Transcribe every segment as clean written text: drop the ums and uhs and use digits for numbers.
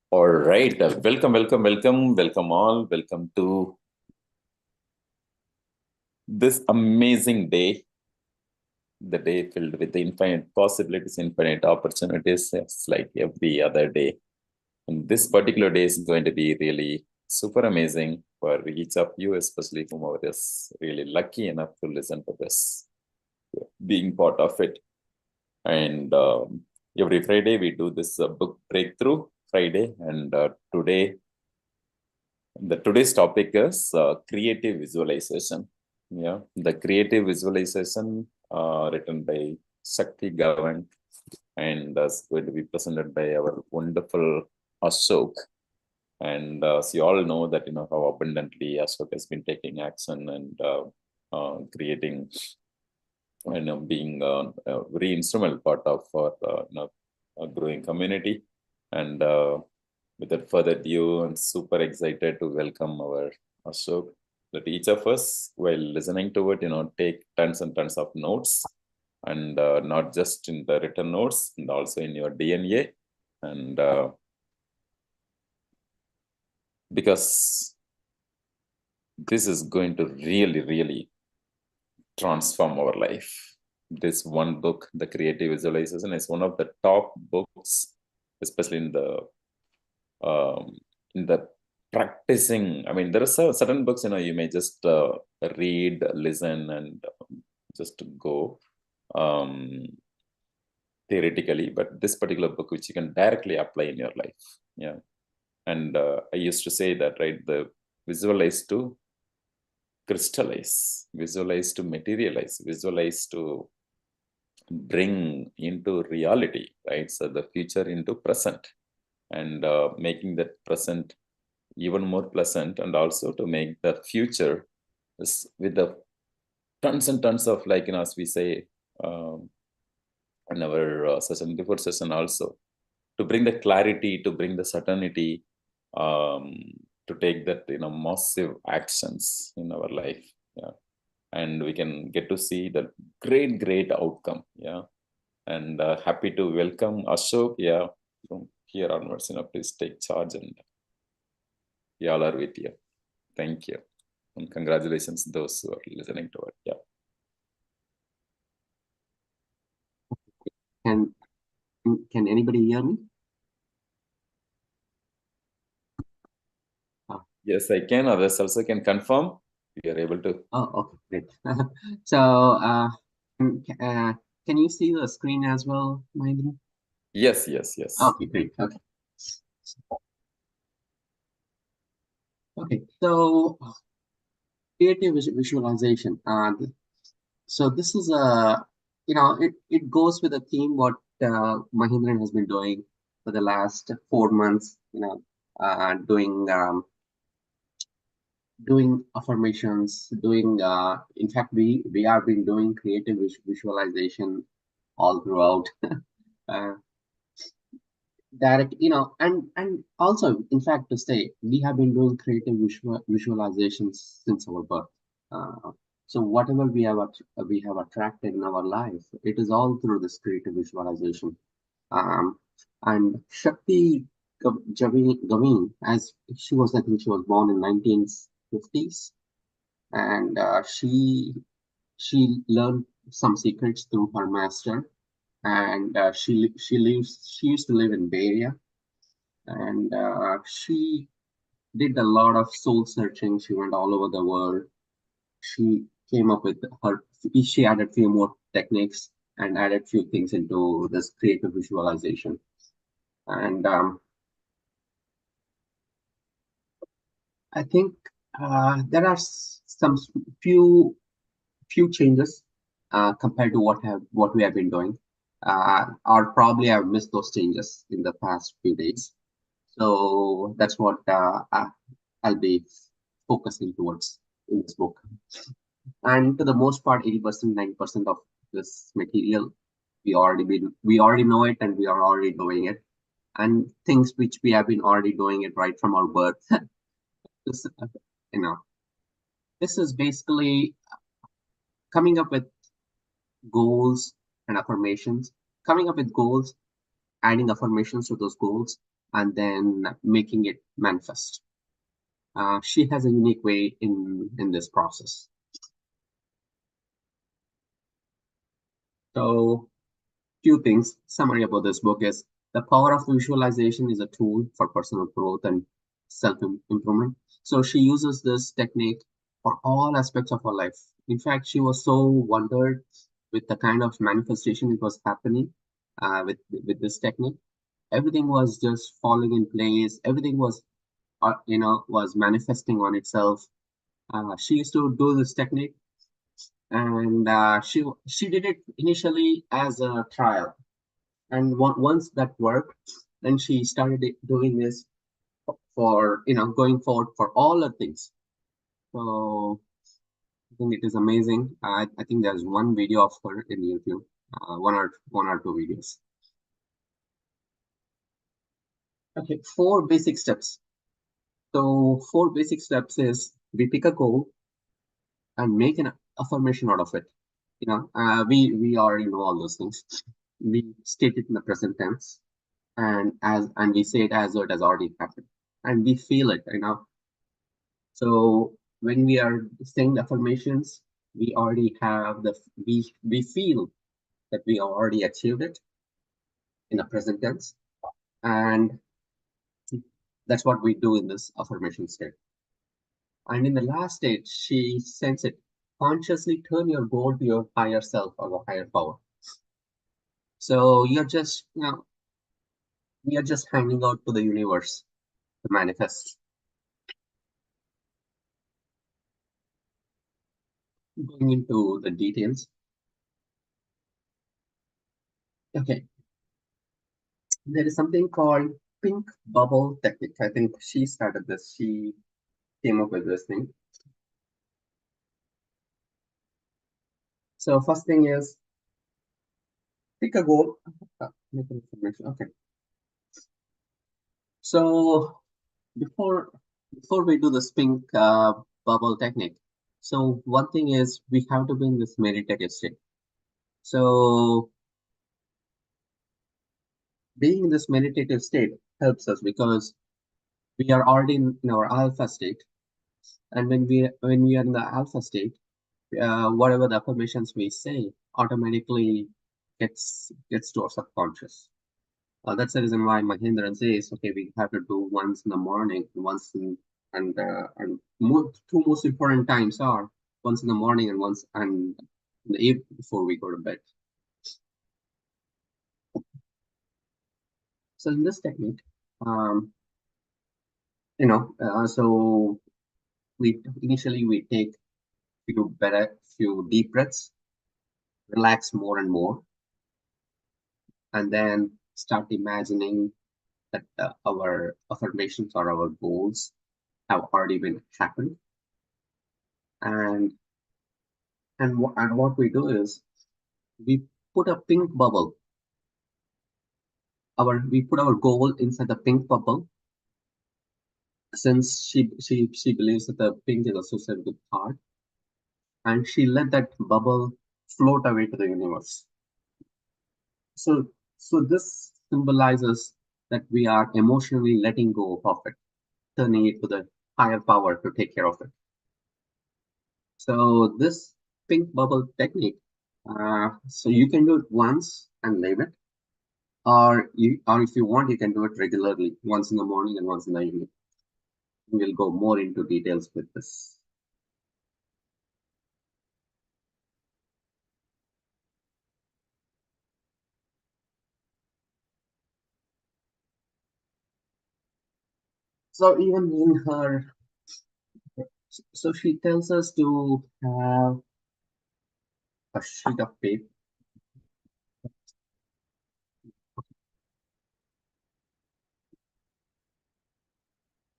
All right. Welcome all. Welcome to this amazing day, the day filled with infinite possibilities, infinite opportunities. It's like every other day. And this particular day is going to be really super amazing for each of you, especially whomever is really lucky enough to listen to this, being part of it. And every Friday, we do this book breakthrough Friday. And today's topic is creative visualization. Yeah, the creative visualization written by Shakti Gawain and is going to be presented by our wonderful Ashok. And as you all know that how abundantly Ashok has been taking action and creating, being a very instrumental part of our a growing community. And without further ado, I'm super excited to welcome our Ashok. That each of us, while listening to it, take tons and tons of notes, and not just in the written notes, and also in your DNA, and because this is going to really, really transform our life. This one book, The Creative Visualization, is one of the top books, especially in the practicing. I mean, there are certain books, you may just read, listen, and just go theoretically, but this particular book, which you can directly apply in your life. Yeah. And I used to say that, right? The visualize to crystallize, visualize to materialize, visualize to bring into reality, right? So the future into present, and making that present even more pleasant, and also to make the future with the tons and tons of, like, as we say in our session before session also, to bring the clarity, to bring the certainty, um, to take that massive actions in our life. Yeah. And we can get to see the great outcome. Yeah. And happy to welcome Ashok. Yeah, from here onwards, please take charge, and we all are with you. Thank you. And congratulations, those who are listening to it. Yeah. Can can anybody hear me? Oh, Yes, I can. Others also can confirm. We are able to. oh, okay, great. So, mm, ca- uh, can you see the screen as well, Mahendra? Yes. Okay, great. Okay. Okay. So, creative visualization. So this is it goes with the theme what Mahindran has been doing for the last 4 months. Doing affirmations, doing in fact we have been doing creative visualization all throughout. uh, direct, and also in fact to say we have been doing creative visualizations since our birth. So whatever we have attracted in our life, it is all through this creative visualization. um, and Shakti Gawain, as she was, I think she was born in 1950s, and she learned some secrets through her master, and she used to live in Bay Area, and she did a lot of soul searching. She went all over the world. She came up with her. She added few more techniques and added few things into this creative visualization. And I think there are some few changes compared to what we have been doing. Or probably I've missed those changes in the past few days. So that's what I'll be focusing towards in this book. And to the most part, 80%, 90% of this material we already know it, and we are already doing it. And things which we have been already doing it right from our birth. this, you know, this is basically coming up with goals and affirmations. Coming up with goals adding affirmations to those goals, and then making it manifest. She has a unique way in this process. So, few things. Summary about this book is the power of visualization is a tool for personal growth and self improvement. So she uses this technique for all aspects of her life. In fact, she was so wondered with the kind of manifestation it was happening with this technique. Everything was just falling in place. Everything was was manifesting on itself. She used to do this technique, and she did it initially as a trial, and once that worked, then she started doing this for going forward for all the things. So I think it is amazing. I think there's one video of her in YouTube, one or two videos. Okay, four basic steps. So four basic steps is we pick a goal and make an affirmation out of it. We already know all those things. We state it in the present tense, and we say it as though it has already happened, and we feel it. So when we are saying affirmations, we already have we feel that we have already achieved it in the present tense, and that's what we do in this affirmation state. And in the last stage, she sends it, consciously turn your goal to your higher self or a higher power. So you're just we are just handing out to the universe to manifest. Going into the details. Okay, there is something called pink bubble technique. I think she started this. She came up with this thing. So first thing is pick a goal. Make an information. Okay. So before before we do this pink bubble technique, so one thing is we have to be in this meditative state. So being in this meditative state helps us because we are already in our alpha state, and when we are in the alpha state, whatever the affirmations we say automatically gets to our subconscious. That's the reason why Mahindran says, okay, we have to do once in the morning, and two most important times are once in the morning and once and in the evening before we go to bed. So in this technique, um, so we initially we take few deep breaths, relax more and more, and then start imagining that our affirmations or our goals have already been happened. And what we do is we put a pink bubble. We put our goal inside the pink bubble, since she believes that the pink is associated with heart, and she let that bubble float away to the universe. So so this symbolizes that we are emotionally letting go of it, turning it to the higher power to take care of it. So this pink bubble technique, so you can do it once and leave it, or if you want, you can do it regularly, once in the morning and once in the evening. We'll go more into details with this. So even in her, so she tells us to have a sheet of paper.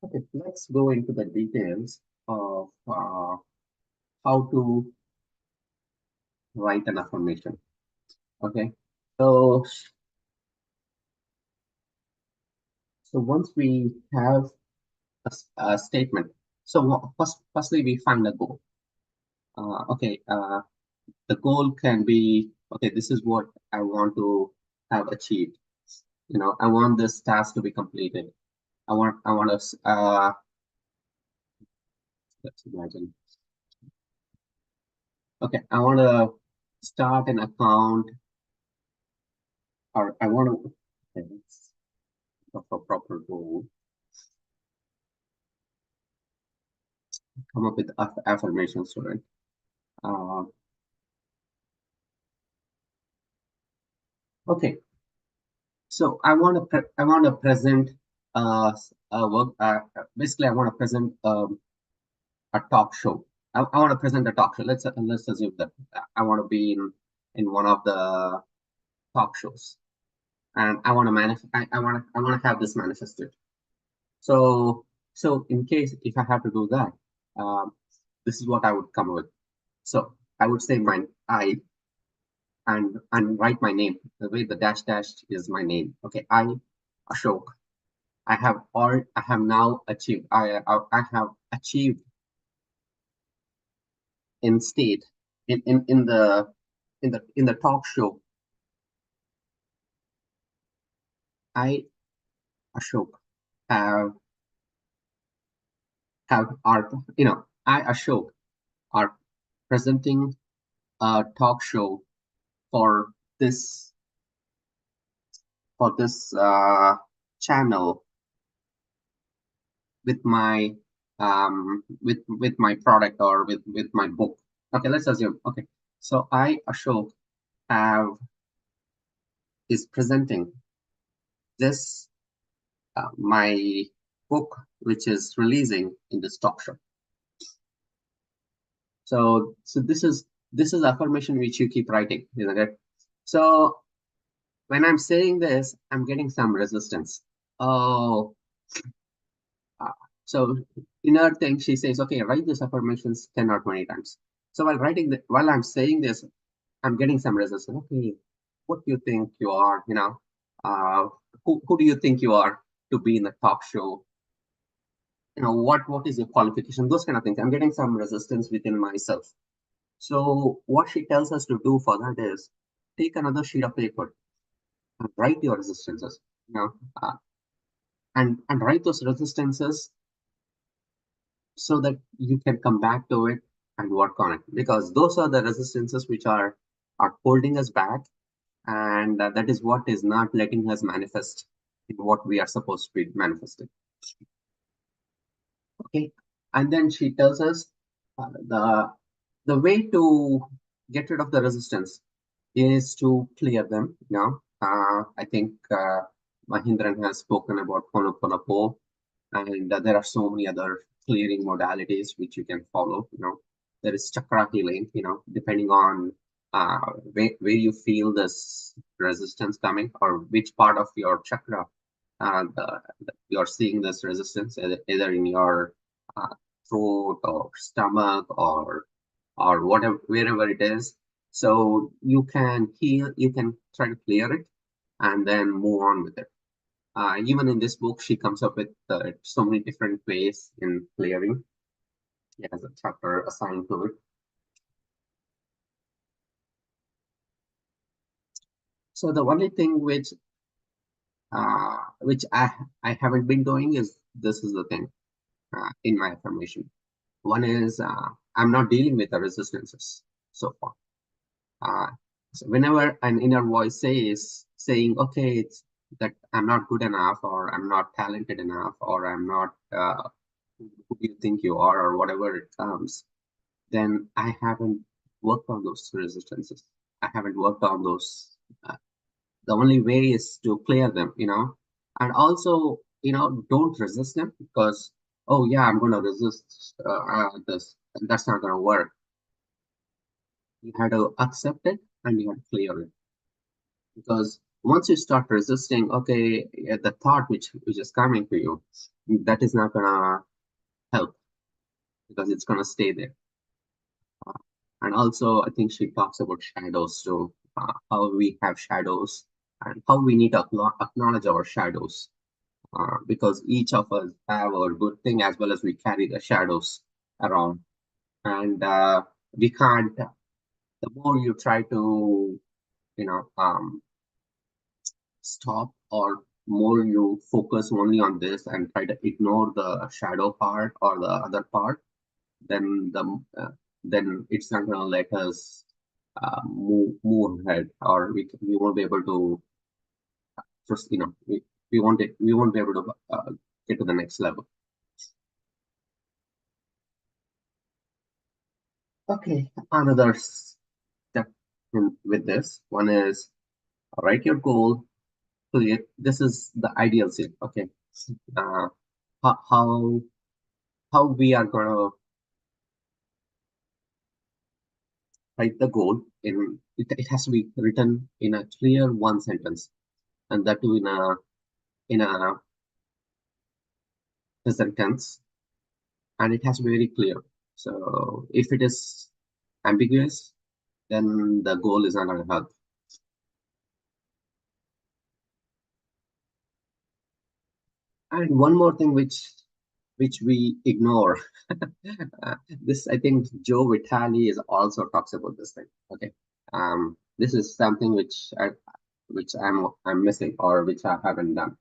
Okay, let's go into the details of how to write an affirmation. Okay, so once we have a statement, so firstly we find a goal. Okay, the goal can be, okay, this is what I want to have achieved. I want this task to be completed. I want to, let's imagine. Okay, I want to start an account, or I want to, okay, let's look for proper goal. Come up with affirmations to it. Okay, so I want to present work. Basically, I want to present a talk show. I want to present a talk show. Let's assume that I want to be in one of the talk shows, and I want to I want to have this manifested. So in case if I have to do that, um, this is what I would come with. So I would say I and write my name the way the dash dash is my name. Okay, I Ashok. I have now achieved. I have achieved in state in the talk show. I Ashok have are I Ashok are presenting a talk show for this channel with my with my product or with my book. Okay, let's assume. Okay, so I Ashok have is presenting this my book, which is releasing in this talk show. So this is affirmation which you keep writing, isn't it? So when I'm saying this, I'm getting some resistance. Oh, so inner thing, she says, okay, write these affirmations 10 or 20 times. So while I'm saying this, I'm getting some resistance. Okay, what do you think you are? Uh, who do you think you are to be in the talk show? What is your qualification? Those kind of things. I'm getting some resistance within myself. So what she tells us to do for that is take another sheet of paper and write your resistances. You know, uh, and write those resistances so that you can come back to it and work on it, because those are the resistances which are holding us back, and that is what is not letting us manifest in what we are supposed to be manifesting. Okay, and then she tells us the way to get rid of the resistance is to clear them. I think Mahindran has spoken about Honoponopo, and there are so many other clearing modalities which you can follow. There is chakra healing. Depending on where you feel this resistance coming, or which part of your chakra you're seeing this resistance, either in your uh, throat or stomach or whatever, wherever it is. So you can heal, you can try to clear it and then move on with it. Even in this book, she comes up with so many different ways in clearing. It has a chapter assigned to it. So the only thing which I haven't been doing is this is the thing in my affirmation. One is I'm not dealing with the resistances so far. So whenever an inner voice saying, okay, it's that I'm not good enough, or I'm not talented enough, or I'm not who you think you are, or whatever it comes, then I haven't worked on those resistances. I haven't worked on those. The only way is to clear them. And also, don't resist them, because, oh yeah, I'm going to resist this. That's not going to work. You had to accept it and you had to clear it. Because once you start resisting, okay, the thought which is coming to you, that is not going to help, because it's going to stay there. And also, I think she talks about shadows too, how we have shadows and how we need to acknowledge our shadows, because each of us have our good thing as well as we carry the shadows around. And we can't, the more you try to, you know, um, stop, or more you focus only on this and try to ignore the shadow part or the other part, then then it's not going to let us move ahead, or we won't be able to just we won't be able to get to the next level. Okay, another step with this one is write your goal clear. This is the ideal scene. Okay, uh, how we are gonna write the goal in it has to be written in a clear one sentence, and that too in a present tense, and it has to be very clear. So if it is ambiguous, then the goal is not going to help. And one more thing which we ignore. This, I think Joe Vitale is also talks about this thing. Okay, this is something which I'm missing, or which I haven't done.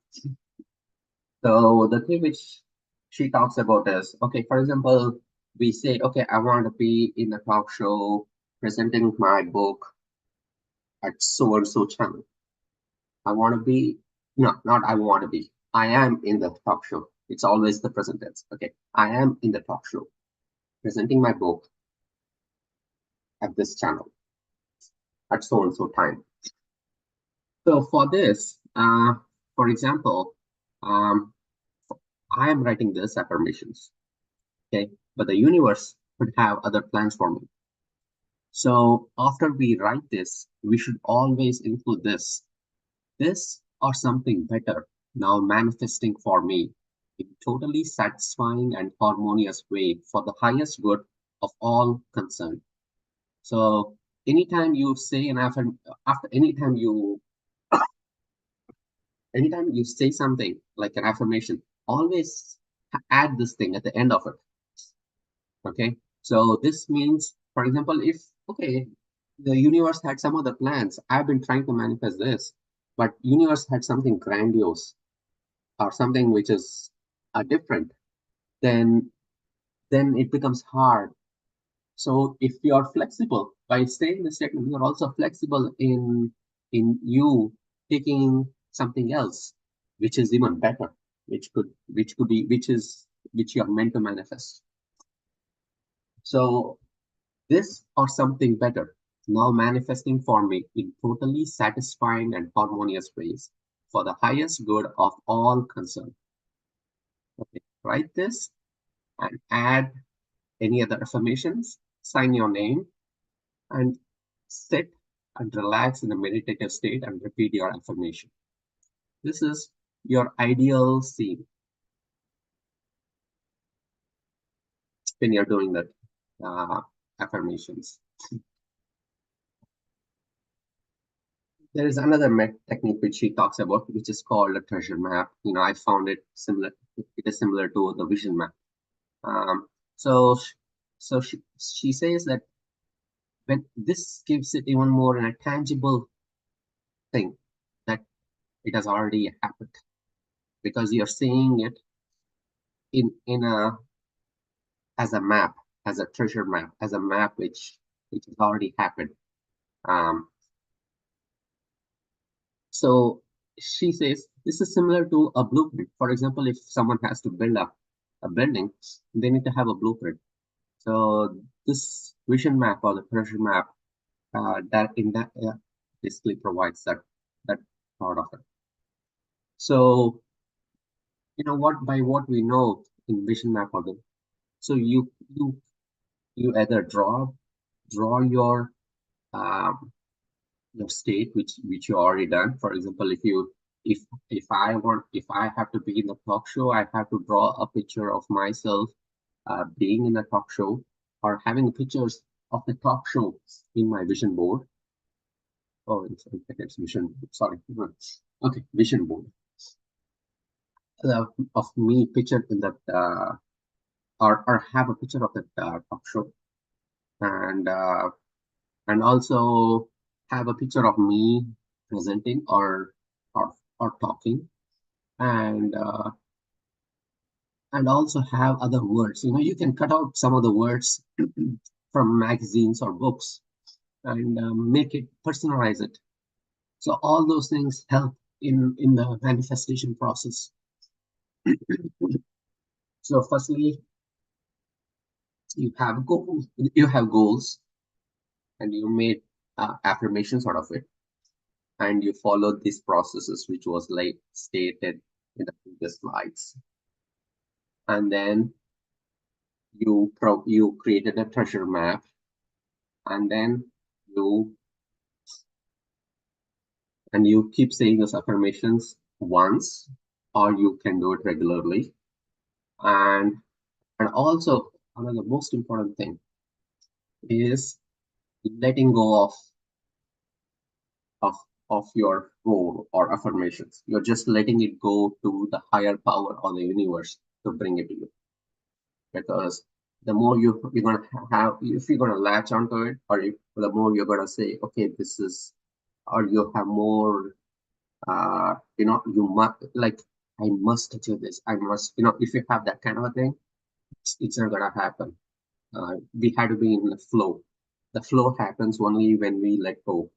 So the thing which she talks about is, okay, for example, we say, okay, I want to be in a talk show presenting my book at so and so channel. I want to be, no, not I want to be. I am in the talk show. It's always the present tense. Okay, I am in the talk show presenting my book at this channel at so and so time. So for this, for example, um, I am writing this affirmations. Okay, but the universe could have other plans for me. So after we write this, we should always include this or something better now manifesting for me in totally satisfying and harmonious way for the highest good of all concerned. So anytime you say an after anytime you say something like an affirmation, always add this thing at the end of it. Okay, so this means, for example, if okay, the universe had some other plans, I've been trying to manifest this, but universe had something grandiose or something which is different, then it becomes hard. So if you are flexible by saying this statement, you're also flexible in you taking something else, which is even better, which could be which you are meant to manifest. So this or something better now manifesting for me in totally satisfying and harmonious ways for the highest good of all concerned. Okay, write this and add any other affirmations, sign your name, and sit and relax in a meditative state and repeat your affirmation. This is your ideal scene when you're doing that affirmations. There is another technique which she talks about, which is called a treasure map. I found it similar. It is similar to the vision map. Um, so, so she says that when this gives it even more in a tangible thing, that it has already happened, because you're seeing it in a as a map, as a treasure map, as a map which has already happened. Um, so she says this is similar to a blueprint. For example, if someone has to build up a building, they need to have a blueprint. So this vision map or the treasure map that basically provides that part of it. So what by what we know in vision map or the so you either draw your state which you already done. For example, if I have to be in the talk show, I have to draw a picture of myself being in a talk show, or having pictures of the talk show in my vision board. Oh, it's vision. Sorry. Okay, vision board of me pictured in that, or have a picture of that talk show, and also have a picture of me presenting, or or talking, and also have other words. You can cut out some of the words from magazines or books and make it, personalize it. So all those things help in the manifestation process. So firstly, you have goals, and you made affirmations out of it, and you followed these processes, which was like stated in the previous slides. And then you created a treasure map, and then you keep saying those affirmations once, or you can do it regularly. And also, another most important thing is letting go of your goal or affirmations. You're just letting it go to the higher power or the universe to bring it to you. Because the more you're gonna have, if you're gonna latch onto it, or the more you're gonna say, okay, this is, or you have more, you must, like, I must do this. I must, if you have that kind of a thing, it's not gonna happen. We had to be in the flow. The flow happens only when we let go,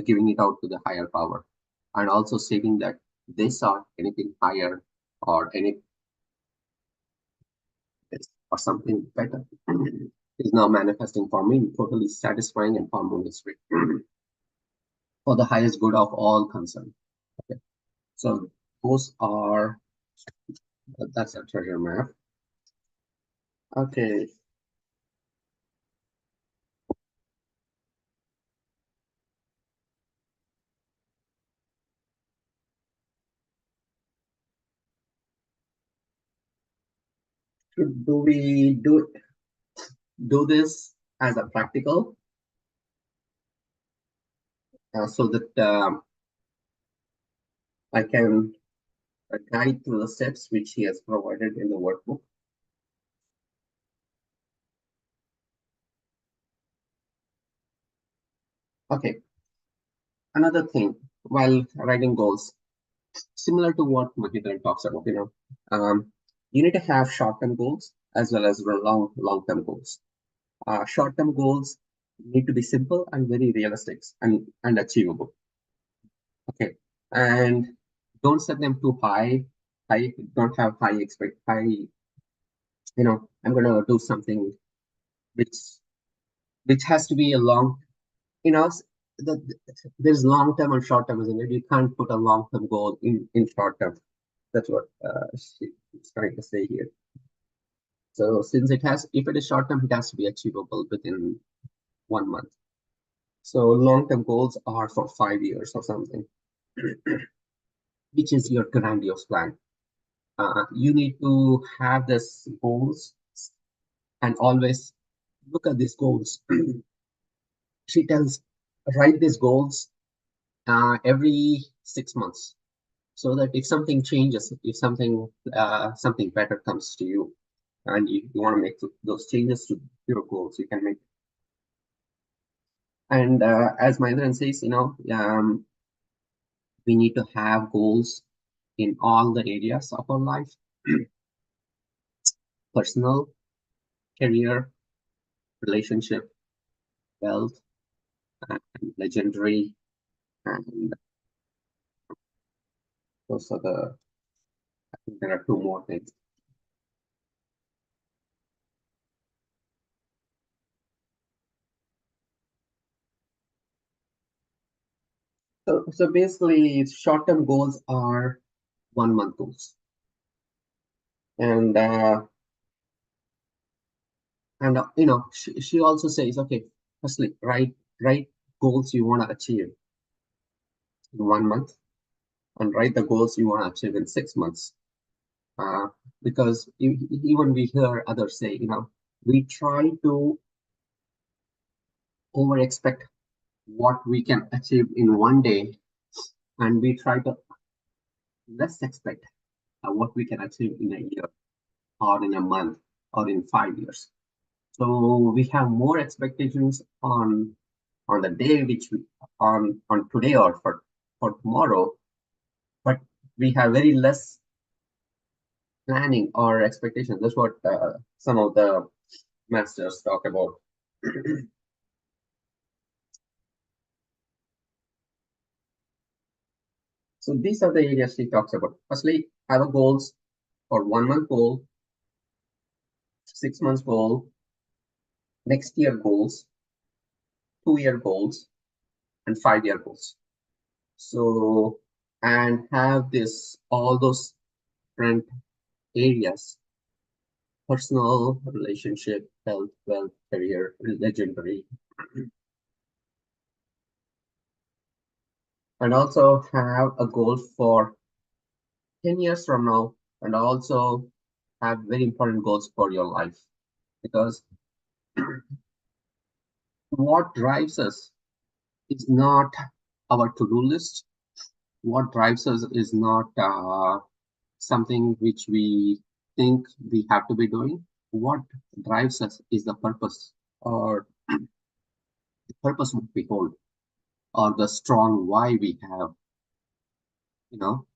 giving it out to the higher power, and also stating that this or anything higher, or any, or something better is now manifesting for me in totally satisfying and harmonious way for the highest good of all concerned. Okay. So those are, that's a treasure map. Okay. Do we do this as a practical, so that I can guide through the steps which he has provided in the workbook? Okay. Another thing, while writing goals, similar to what Mahindra talks about, you need to have short-term goals as well as long-term goals. Short-term goals need to be simple and very realistic and achievable. Okay, and don't set them too high. Don't have high. I'm gonna do something which has to be a long. You know, the, there's long-term and short-term, isn't it? You can't put a long-term goal in short-term. That's what she's trying to say here. So since if it is short-term, it has to be achievable within 1 month. So long-term goals are for 5 years or something, which is your grandiose plan. You need to have this goals and always look at these goals. She tells, write these goals every 6 months, so that if something changes, if something better comes to you, and you want to make those changes to your goals, you can make. And as Mahendran says, we need to have goals in all the areas of our life: personal, career, relationship, wealth, and legendary, and those are the, I think there are two more things. So basically, short-term goals are 1 month goals, and she also says, okay, firstly, write goals you want to achieve in 1 month, and write the goals you want to achieve in 6 months. Because even we hear others say, we try to over expect what we can achieve in 1 day, and we try to less expect what we can achieve in a year, or in a month, or in 5 years. So we have more expectations on the day which we on today, or for for tomorrow, but we have very less planning or expectations. That's what some of the masters talk about. So these are the areas he talks about. Firstly, have a goals for 1 month goal, 6 months goal, next year goals, 2 year goals, and 5 year goals. So, and have this all those different areas: personal, relationship, health, wealth, career, legendary, and also have a goal for 10 years from now, and also have very important goals for your life, because what drives us is not our to-do list. What drives us is not something which we think we have to be doing. What drives us is the purpose, or the purpose what we hold, or the strong why we have.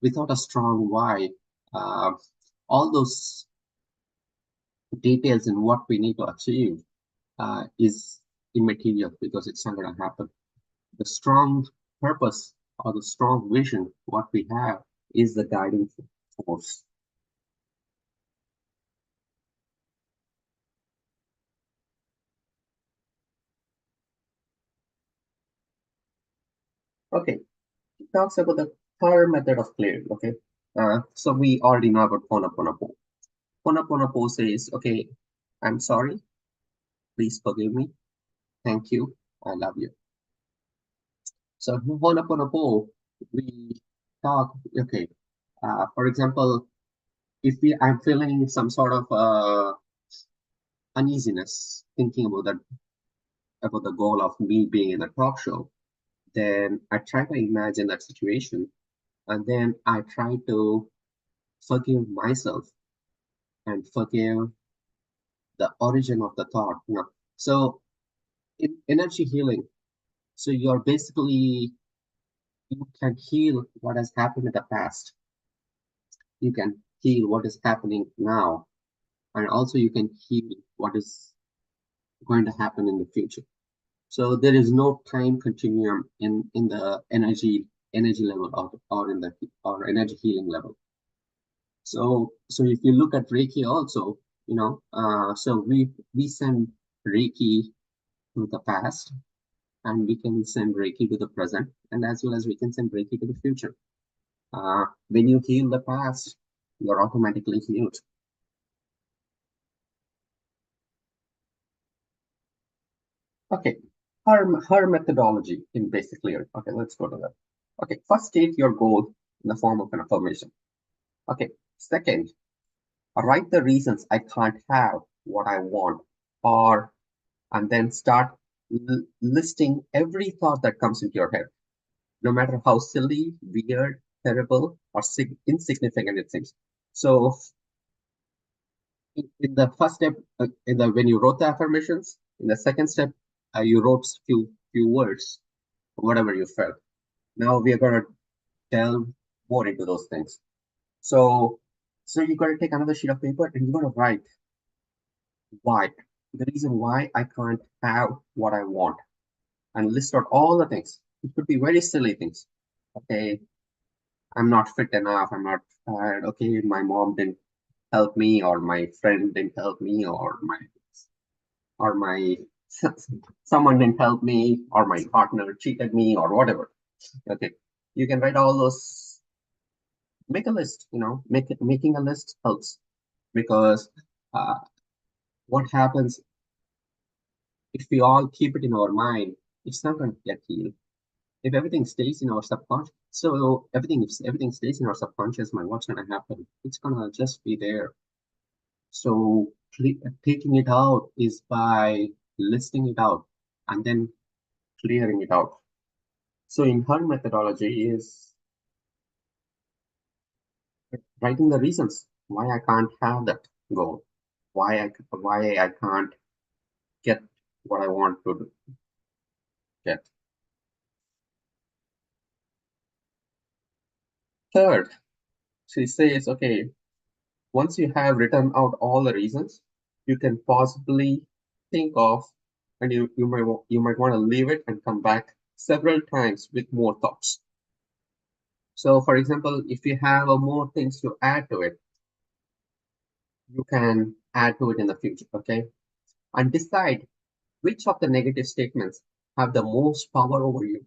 Without a strong why, uh, all those details in what we need to achieve is immaterial, because it's not going to happen. The strong purpose or the strong vision, what we have, is the guiding force. Okay, it talks about the third method of clearing. Okay, so we already know about Ho'oponopono. Ho'oponopono says, okay, I'm sorry, please forgive me, thank you, I love you. So Ho'oponopono, we talk, okay, for example, if I'm feeling some sort of uneasiness thinking about the goal of me being in a talk show, then I try to imagine that situation, and then I try to forgive myself and forgive the origin of the thought. So in energy healing, so you're basically, you can heal what has happened in the past. You can heal what is happening now, and also you can heal what is going to happen in the future. So there is no time continuum in the energy level, or in the or energy healing level. So if you look at Reiki also, so we send Reiki to the past, and we can send Reiki to the present, and as well as we can send Reiki to the future. When you heal the past, you're automatically healed. Okay, her methodology in basic clearing. Okay, let's go to that. Okay, first state your goal in the form of an affirmation. Okay, second, write the reasons I can't have what I want, or and then start listing every thought that comes into your head, no matter how silly, weird, terrible, or insignificant it seems. So in the first step, when you wrote the affirmations, in the second step, you wrote few words, whatever you felt. Now we are gonna delve more into those things. So you're gonna take another sheet of paper and you're gonna write why, the reason why I can't have what I want, and list out all the things. It could be very silly things. Okay, I'm not fit enough. I'm not tired. Okay, my mom didn't help me, or my friend didn't help me, or my someone didn't help me, or my partner cheated me, or whatever. Okay, you can write all those. Make a list. Making a list helps, because uh, what happens if we all keep it in our mind? It's not going to get healed. If everything stays in our subconscious, so if everything stays in our subconscious mind, what's going to happen? It's going to just be there. So taking it out is by listing it out and then clearing it out. So in her methodology is writing the reasons why I can't have that goal, why I can't get what I want to get. Third, she says, okay, once you have written out all the reasons, you can possibly think of, and you might want to leave it and come back several times with more thoughts. So, for example, if you have more things to add to it, you can add to it in the future, okay? And decide which of the negative statements have the most power over you.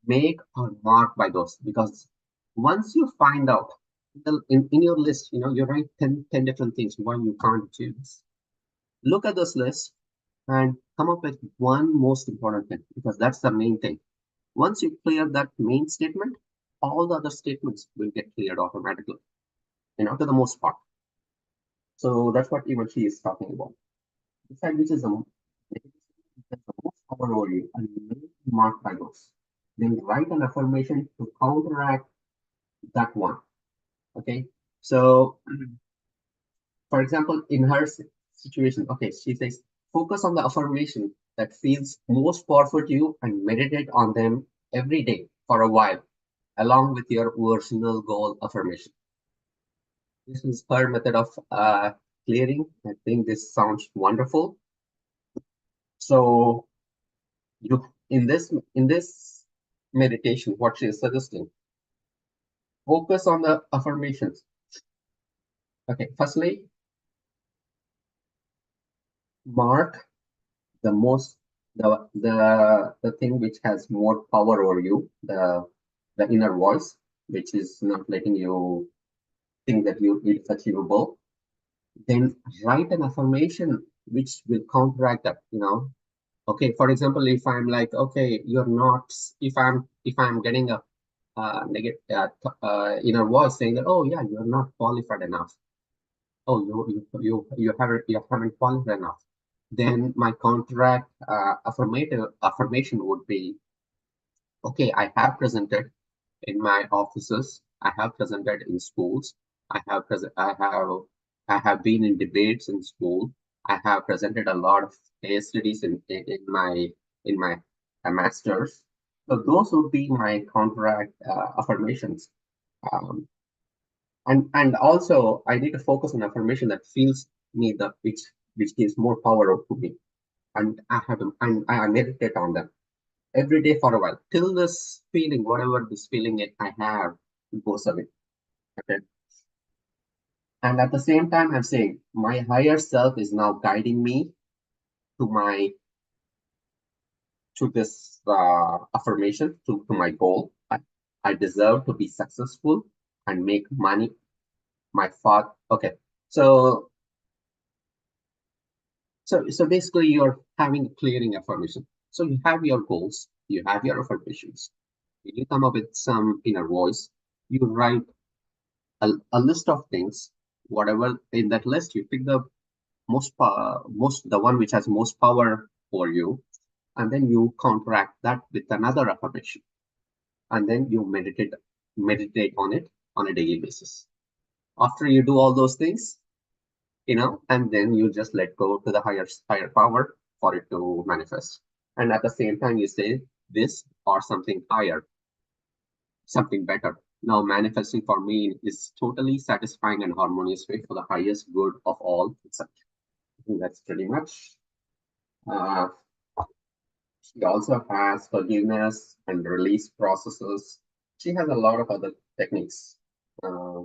Make or mark by those, because once you find out in your list, you write 10 different things why you can't achieve this. Look at this list and come up with one most important thing, because that's the main thing. Once you clear that main statement, all the other statements will get cleared automatically, to the most part. So that's what even she is talking about. Decide which is the most power over you and make mark by those. Then write an affirmation to counteract that one. Okay. So, for example, in her situation, okay, she says, focus on the affirmation that feels most powerful to you and meditate on them every day for a while, along with your personal goal affirmation. This is her method of clearing. I think this sounds wonderful. So you in this meditation, what she is suggesting, focus on the affirmations. Okay, firstly, mark the most the thing which has more power over you, the inner voice, which is not letting you think that it's achievable. Then write an affirmation which will counteract that. Okay, for example, if I'm like, okay, you're not, if I'm getting a negative inner voice saying that, oh yeah, you're not qualified enough. Oh, you haven't qualified enough. Then my counteract affirmation would be, okay, I have presented in my offices. I have presented in schools. I have been in debates in school. I have presented a lot of case studies in my masters. So those would be my counteract affirmations. Um, and also I need to focus on affirmation that feels me the which gives more power to me, and I meditate on them every day for a while till this feeling, whatever this feeling I have, goes away. Okay. And at the same time, I'm saying my higher self is now guiding me to my to this affirmation to my goal. I deserve to be successful and make money. My father. Okay. So so basically, you're having a clearing affirmation. So you have your goals, you have your affirmations. You come up with some inner voice. You write a list of things. Whatever in that list, you pick the most the one which has most power for you, and then you counteract that with another affirmation, and then you meditate on it on a daily basis. After you do all those things, and then you just let go to the higher power for it to manifest. And at the same time, you say this or something higher, something better. Now, manifesting for me is totally satisfying and harmonious way for the highest good of all. I think that's pretty much. Uh, she also has forgiveness and release processes. She has a lot of other techniques. Uh,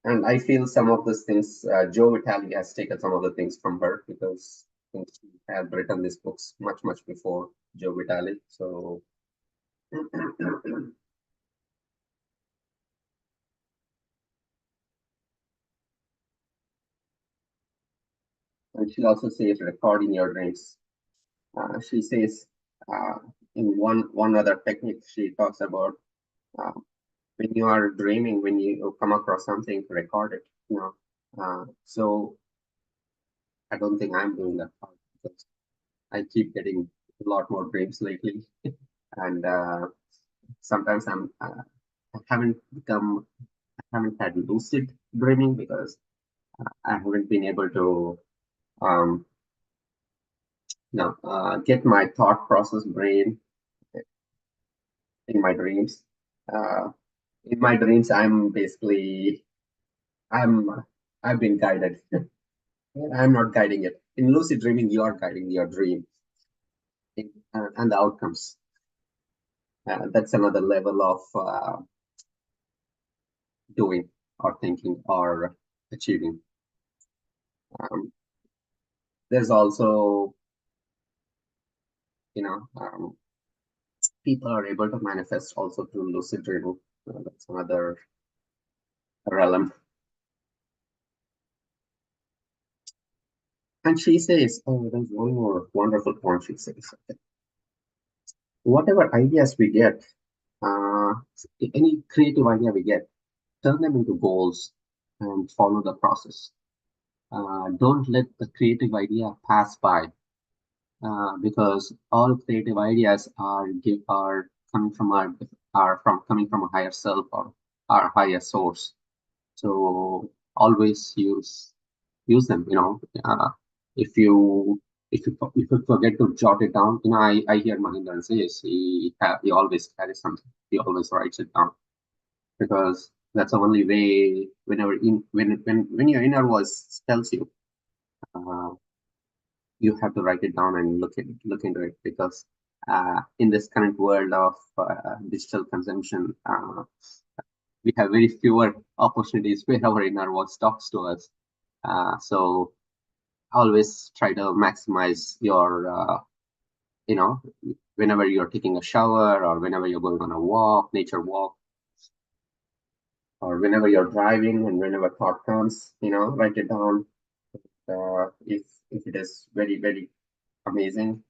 And I feel some of these things, Joe Vitale has taken some of the things from her, because I think she had written these books much, much before Joe Vitale. So, and she also says recording your dreams. She says uh, in one other technique, she talks about uh, when you are dreaming, when you come across something, record it. So I don't think I'm doing that part, because I keep getting a lot more dreams lately, and sometimes I haven't become I haven't had lucid dreaming, because I haven't been able to um, get my thought process brain in my dreams. Uh, in my dreams, I'm I've been guided. I'm not guiding it. In lucid dreaming, you are guiding your dream and the outcomes. That's another level of doing or thinking or achieving. Um, there's also, people are able to manifest also through lucid dreaming. That's another realm. And she says, oh, there's one more wonderful point she says. Whatever ideas we get, uh, any creative idea we get, turn them into goals and follow the process. Don't let the creative idea pass by, because all creative ideas are coming from coming from a higher self or our higher source. So always use them. If you if you forget to jot it down, I hear Mahindran says he always carries something. He always writes it down, because that's the only way. When your inner voice tells you, uh, you have to write it down and look into it, because in this current world of digital consumption, we have very fewer opportunities where our inner voice talks to us. So always try to maximize your you know whenever you're taking a shower, or whenever you're going on a walk, nature walk, or whenever you're driving, and whenever thought comes, write it down. If it is very, very amazing.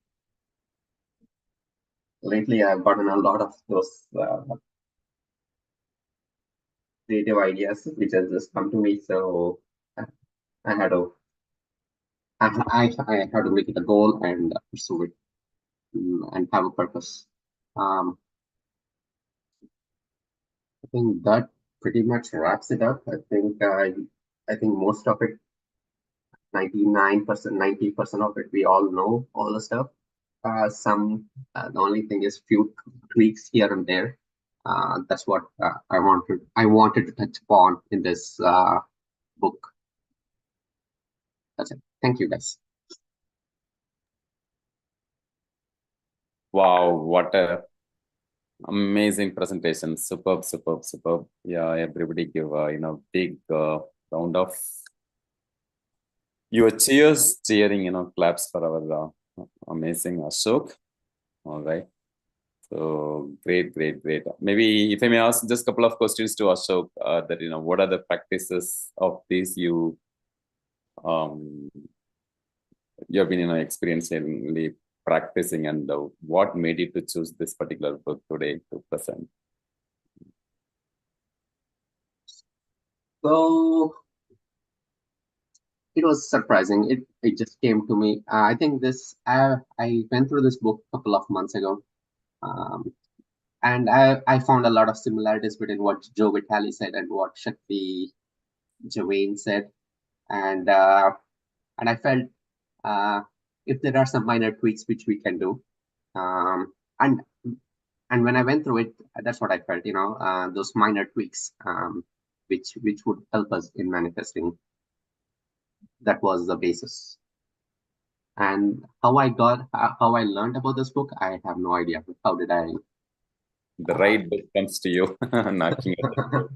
Lately, I've gotten a lot of those creative ideas which has just come to me. So I, I had to I had to make it a goal and pursue it, and have a purpose. I think that pretty much wraps it up. I think most of it, 99%, 90% of it, we all know all the stuff. The only thing is few tweaks here and there. That's what I wanted to touch upon in this book. That's it. Thank you, guys. Wow, what a amazing presentation! Superb, superb, superb. Yeah, everybody give a big round of your cheering, claps for our amazing Ashok. All right. So great, great, great. Maybe if I may ask just a couple of questions to Ashok, that what are the practices of these um you have been experiencing practicing, and what made you to choose this particular book today to present? So it was surprising. It just came to me. I think I went through this book a couple of months ago, um, and I found a lot of similarities between what Joe Vitale said and what Shakti Gawain said, and I felt, uh, if there are some minor tweaks which we can do, um, and when I went through it, that's what I felt. Those minor tweaks, which would help us in manifesting. That was the basis. And how I learned about this book, I have no idea. How did I? The right book comes to you, knocking at the door.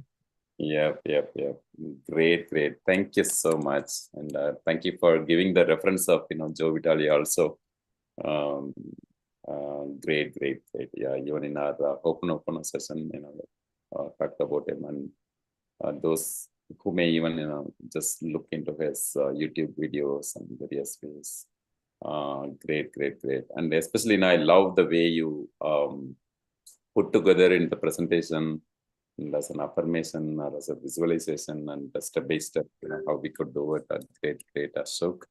Yep, yep, yep. Great, great. Thank you so much, and thank you for giving the reference of Joe Vitale also. Um, great, great, great. Yeah, even in our open session, talked about him, and those who may even just look into his YouTube videos and various ways. Great, great, great. And especially now, I love the way you put together in the presentation as an affirmation or as a visualization, and step by step, how we could do it. Great, great, Ashok.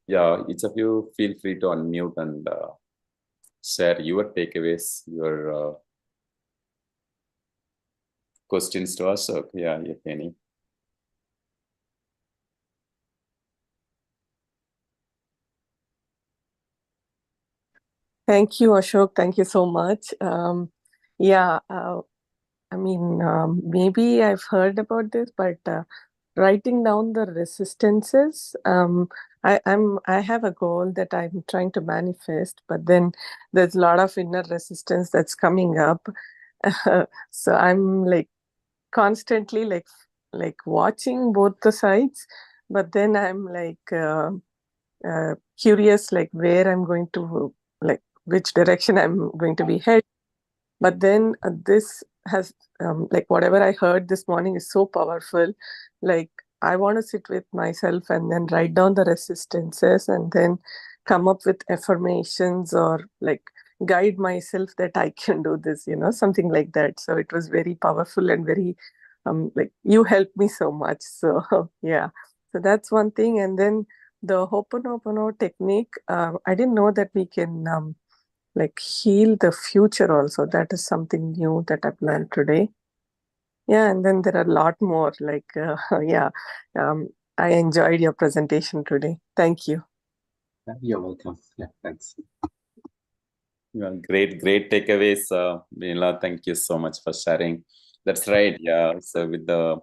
Yeah, each of you feel free to unmute and share your takeaways, your questions to Ashok. Yeah, if any. Thank you, Ashok. Thank you so much. Yeah, maybe I've heard about this, but writing down the resistances, I have a goal that I'm trying to manifest, but then there's a lot of inner resistance that's coming up. So I'm like constantly like watching both the sides, but then I'm like curious like where I'm going to, like which direction I'm going to be heading. But then this has like whatever I heard this morning is so powerful. Like I want to sit with myself and then write down the resistances and then come up with affirmations or like guide myself that I can do this, something like that. So it was very powerful and very like you helped me so much. So yeah. So that's one thing. And then the Ho'oponopono technique, I didn't know that we can like heal the future also. That is something new that I've learned today. Yeah, and then there are a lot more like yeah. um, I enjoyed your presentation today. Thank you. You're welcome. Yeah, thanks. Yeah, great takeaways, Neela. Thank you so much for sharing. That's right. Yeah. So with the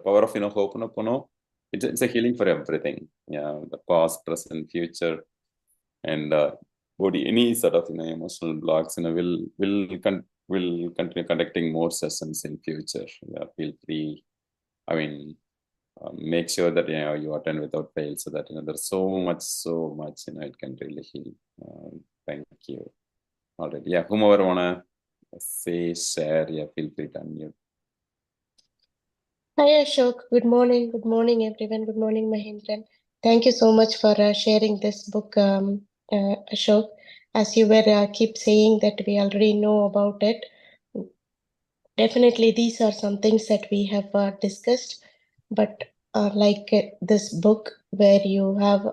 power of Ho'oponopono, it's a healing for everything. Yeah, the past, present, future, and body. Any sort of emotional blocks. Will continue conducting more sessions in future. Yeah, feel free. I mean, make sure that you attend without fail, so that there's so much it can really heal. Thank you. Already, yeah. Whomever wanna say, share, yeah, feel free to unmute. Hi Ashok, good morning everyone, good morning Mahendran. Thank you so much for sharing this book, Ashok. As you were keep saying that we already know about it, definitely these are some things that we have discussed, but like this book where you have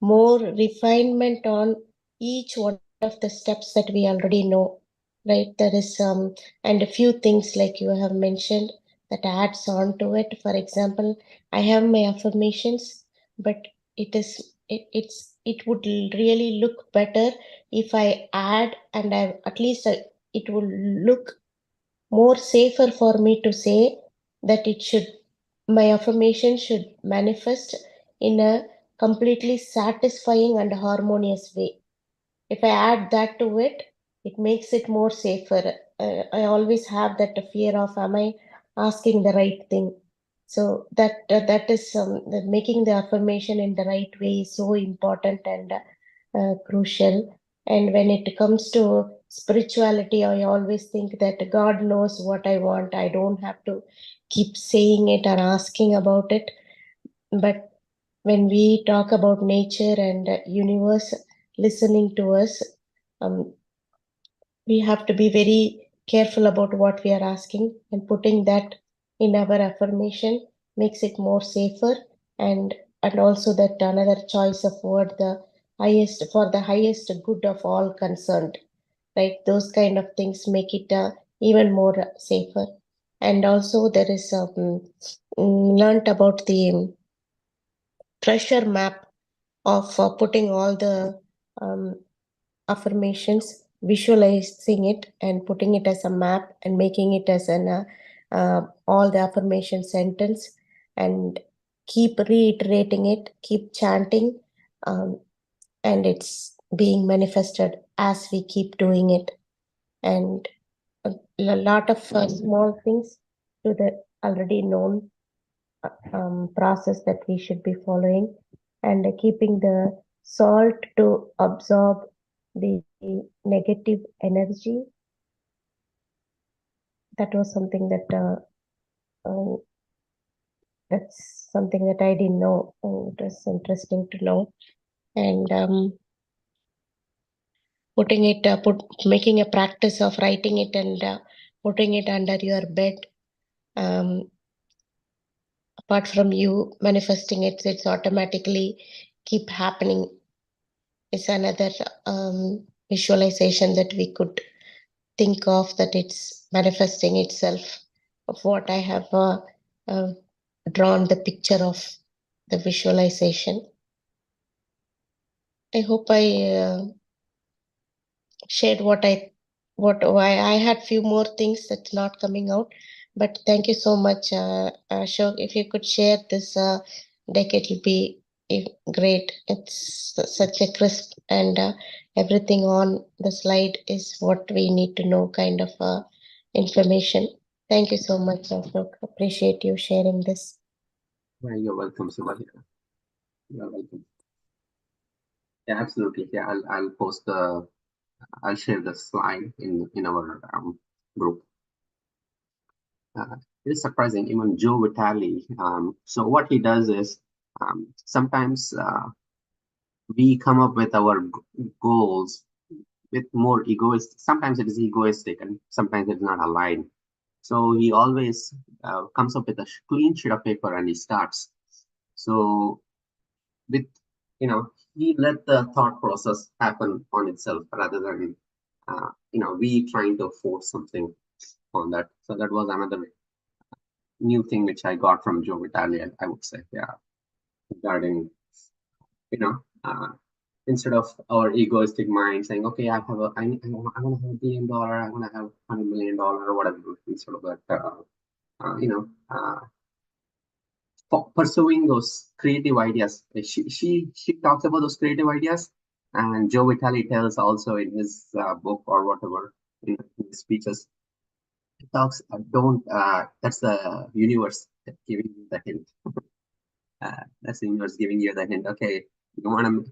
more refinement on each one of the steps that we already know, right? There is and a few things like you have mentioned that adds on to it. For example, I have my affirmations, but it would really look better if I add, and I at least it will look more safer for me to say that it should, my affirmation should manifest in a completely satisfying and harmonious way. If I add that to it, it makes it more safer. I always have that fear of, am I asking the right thing? So that is making the affirmation in the right way is so important and crucial. And when it comes to spirituality, I always think that God knows what I want. I don't have to keep saying it or asking about it. But when we talk about nature and universe listening to us, um, we have to be very careful about what we are asking, and putting that in our affirmation makes it more safer. And also that another choice of word, the highest, for the highest good of all concerned, right? Those kind of things make it even more safer. And also there is learnt about the treasure map of putting all the um, affirmations, visualizing it and putting it as a map and making it as an all the affirmation sentence, and keep reiterating it, keep chanting, um, and it's being manifested as we keep doing it. And a lot of small things to the already known process that we should be following, and keeping the salt to absorb the negative energy. That was something that that's something that I didn't know. It was interesting to know. And putting it making a practice of writing it and putting it under your bed. um, Apart from you manifesting it, it's automatically keep happening. Is another visualization that we could think of, that it's manifesting itself, of what I have uh, drawn the picture of the visualization. I hope I shared why I had few more things that's not coming out. But thank you so much, Ashok. If you could share this deck, it'll be great. It's such a crisp and everything on the slide is what we need to know kind of information. Thank you so much, Ashok. Appreciate you sharing this. Yeah, you're welcome, Subhadra. You're welcome. Yeah, absolutely. Yeah, I'll post the I'll share the slide in our group. It is surprising, even Joe Vitale. So what he does is sometimes we come up with our goals with more egoist. Sometimes it is egoistic, and sometimes it's not aligned. So he always comes up with a clean sheet of paper and he starts. So with he let the thought process happen on itself rather than we trying to force something on that. So that was another new thing which I got from Joe Vitale, I would say, yeah, regarding you know uh, instead of our egoistic mind saying, okay, I want to have $1 billion, I want to have $100 million or whatever, instead of that, uh, you know, uh, pursuing those creative ideas. She talks about those creative ideas, and Joe Vitale tells also in his book or whatever, in his speeches, he talks, don't, that's the universe giving you the hint. That's the universe giving you the hint. Okay, you wanna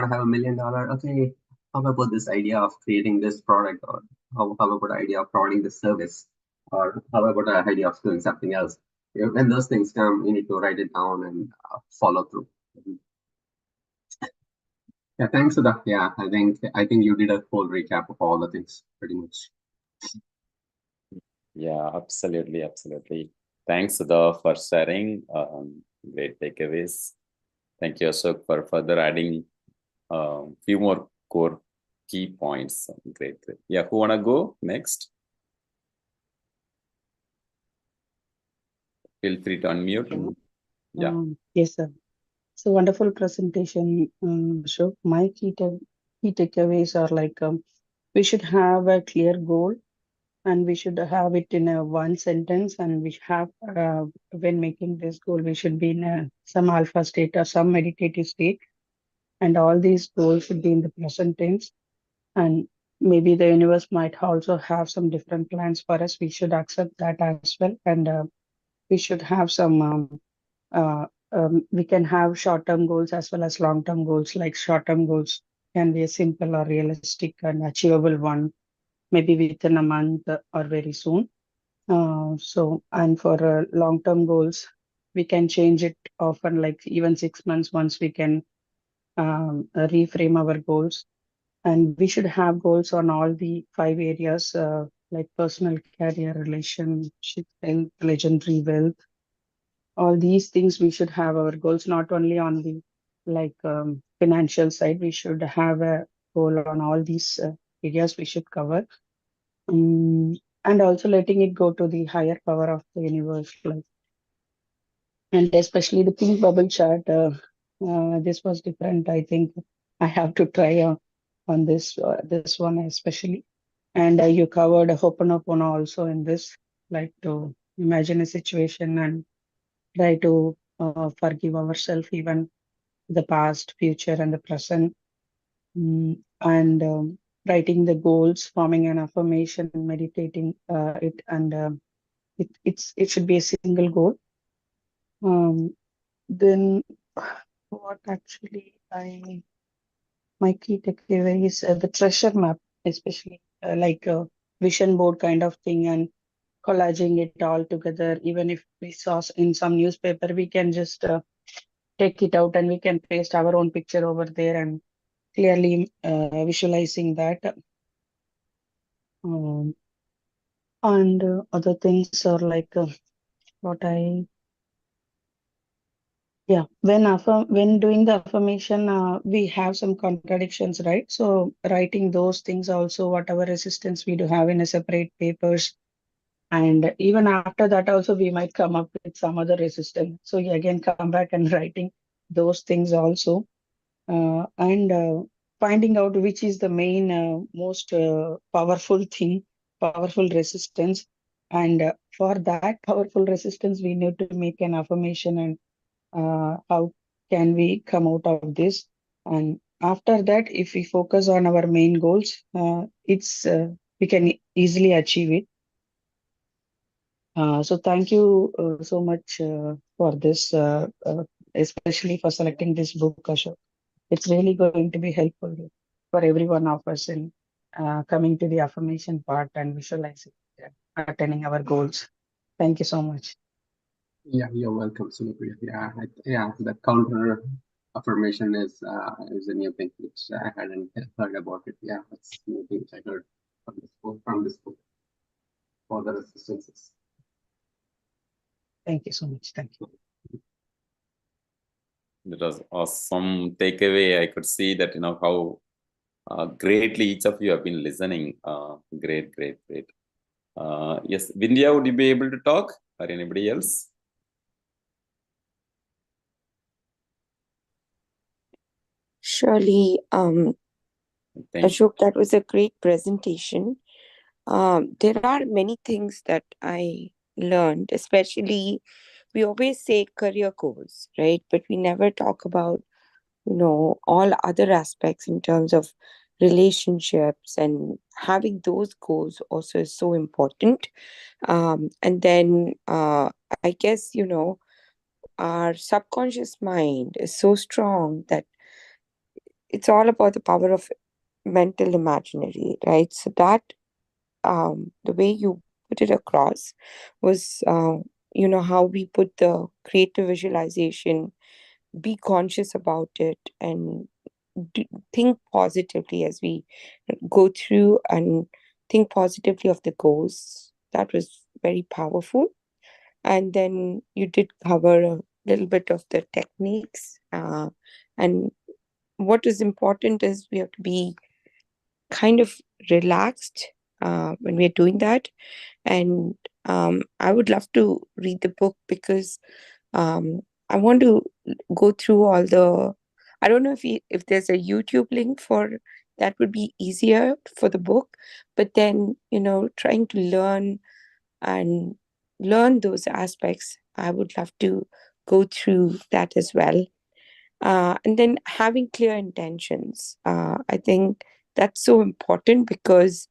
have $1 million? Okay, how about this idea of creating this product, or how about the idea of providing this service, or how about the idea of doing something else? When those things come, you need to write it down and follow through. Yeah, thanks, Sudha. Yeah, I think you did a full recap of all the things pretty much. Yeah, absolutely, absolutely. Thanks, Sudha, for sharing. Great takeaways. Thank you, Ashok, for further adding a few more core key points. Great. Yeah, who wanna go next? Feel free to unmute. Yeah. Yes, sir. So wonderful presentation, Ashok. My key takeaways are like we should have a clear goal, and we should have it in a one sentence, and we have when making this goal, we should be in some alpha state or some meditative state, and all these goals should be in the present tense. And maybe the universe might also have some different plans for us. We should accept that as well, and we should have some. Uh, we can have short-term goals as well as long-term goals. Like short-term goals can be a simple or realistic and achievable one, maybe within a month or very soon. And for long-term goals, we can change it often, like even 6 months once we can reframe our goals. And we should have goals on all the 5 areas, like personal, career, relationship, health, legendary, wealth. All these things we should have our goals not only on the financial side. We should have a goal on all these areas we should cover, and also letting it go to the higher power of the universe, and especially the pink bubble chart. This was different. I think I have to try on this one especially. And you covered Ho'oponopono also in this, like to imagine a situation and try to forgive ourselves, even the past, future, and the present. And writing the goals, forming an affirmation, meditating it, and it should be a single goal. Then what actually my key takeaway is the treasure map, especially like a vision board kind of thing, and collaging it all together. Even if we saw in some newspaper, we can just take it out and we can paste our own picture over there and clearly visualizing that. Um, and other things are like what I yeah when doing the affirmation, we have some contradictions, right? So writing those things also, whatever resistance we do have in a separate papers, and even after that also we might come up with some other resistance, so you again come back and writing those things also. And finding out which is the main most powerful thing, powerful resistance. And for that powerful resistance, we need to make an affirmation and how can we come out of this. And after that, if we focus on our main goals, we can easily achieve it. So thank you so much for this, especially for selecting this book, Ashok. It's really going to be helpful for every one of us in coming to the affirmation part and visualizing, attaining our goals. Thank you so much. Yeah, you're welcome, Sunapriya. Yeah, the counter affirmation is a new thing which I hadn't heard about it. Yeah, that's new thing I heard from this book for the resistances. Thank you so much. Thank you. It was awesome takeaway. I could see that, how greatly each of you have been listening. Great. Yes, Vindhya, would you be able to talk, or anybody else? Surely, Ashok, that was a great presentation. There are many things that I learned, especially we always say career goals, right? But we never talk about, all other aspects in terms of relationships, and having those goals also is so important. And then I guess, our subconscious mind is so strong that it's all about the power of mental imaginary, right? So that the way you put it across was, how we put the creative visualization, be conscious about it, and think positively as we go through, and think positively of the goals. That was very powerful. And then you did cover a little bit of the techniques. And what is important is we have to be kind of relaxed when we're doing that. And I would love to read the book because I want to go through all the. I don't know if there's a YouTube link for that would be easier for the book, but then trying to learn those aspects. I would love to go through that as well. And then having clear intentions. I think that's so important because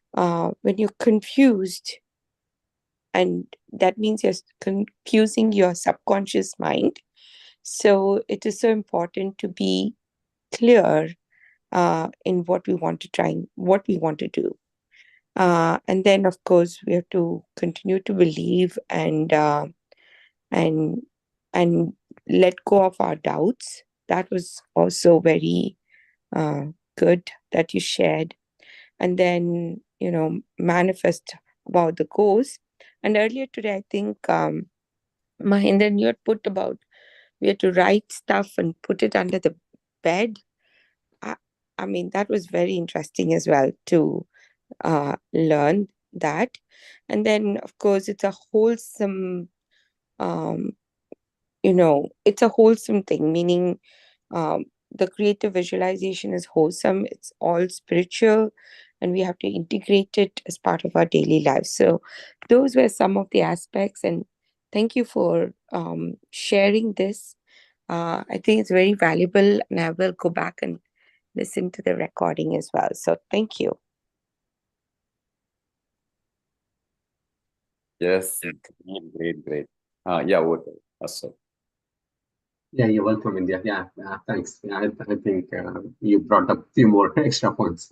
when you're confused, and that means you're confusing your subconscious mind. So it is so important to be clear in what we want to try and what we want to do. And then, of course, we have to continue to believe and and let go of our doubts. That was also very good that you shared. And then, manifest about the goals. And earlier today, I think, Mahindran, you had put about we had to write stuff and put it under the bed. I, I mean, that was very interesting as well to learn that. And then, of course, it's a wholesome, um, it's a wholesome thing, meaning the creative visualization is wholesome, it's all spiritual, and we have to integrate it as part of our daily life. So those were some of the aspects, and thank you for sharing this. I think it's very valuable, and I will go back and listen to the recording as well. So thank you. Yes, great. Yeah, what? Awesome. Yeah, you're welcome, India. Yeah, thanks. Yeah, I think you brought up a few more extra points.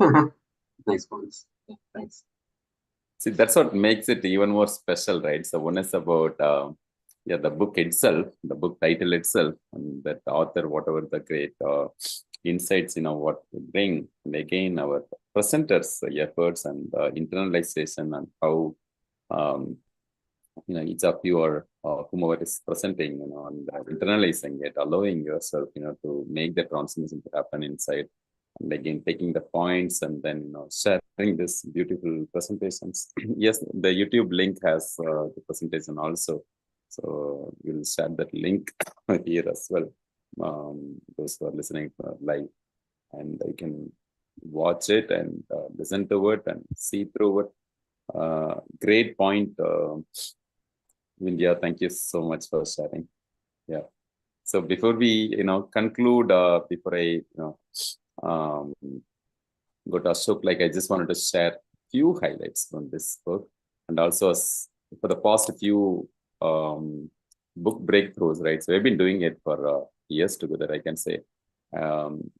Nice points. Yeah, thanks. See, that's what makes it even more special, right? So one is about the book itself, the book title itself, and that author, whatever the great insights, what they bring, and again our presenters' efforts and internalization, and how each of you or whomever is presenting, and internalizing it, allowing yourself, to make the transmission to happen inside, and again taking the points and then sharing this beautiful presentations. Yes, the YouTube link has the presentation also, so we'll share that link here as well. Those who are listening live. and you can watch it and listen to it and see through it. Great point, Vindhya. Thank you so much for sharing. Yeah. So before we, conclude, before I, um, go to Ashok, like I just wanted to share few highlights from this book, and also for the past few book breakthroughs, right? So we've been doing it for years together, I can say.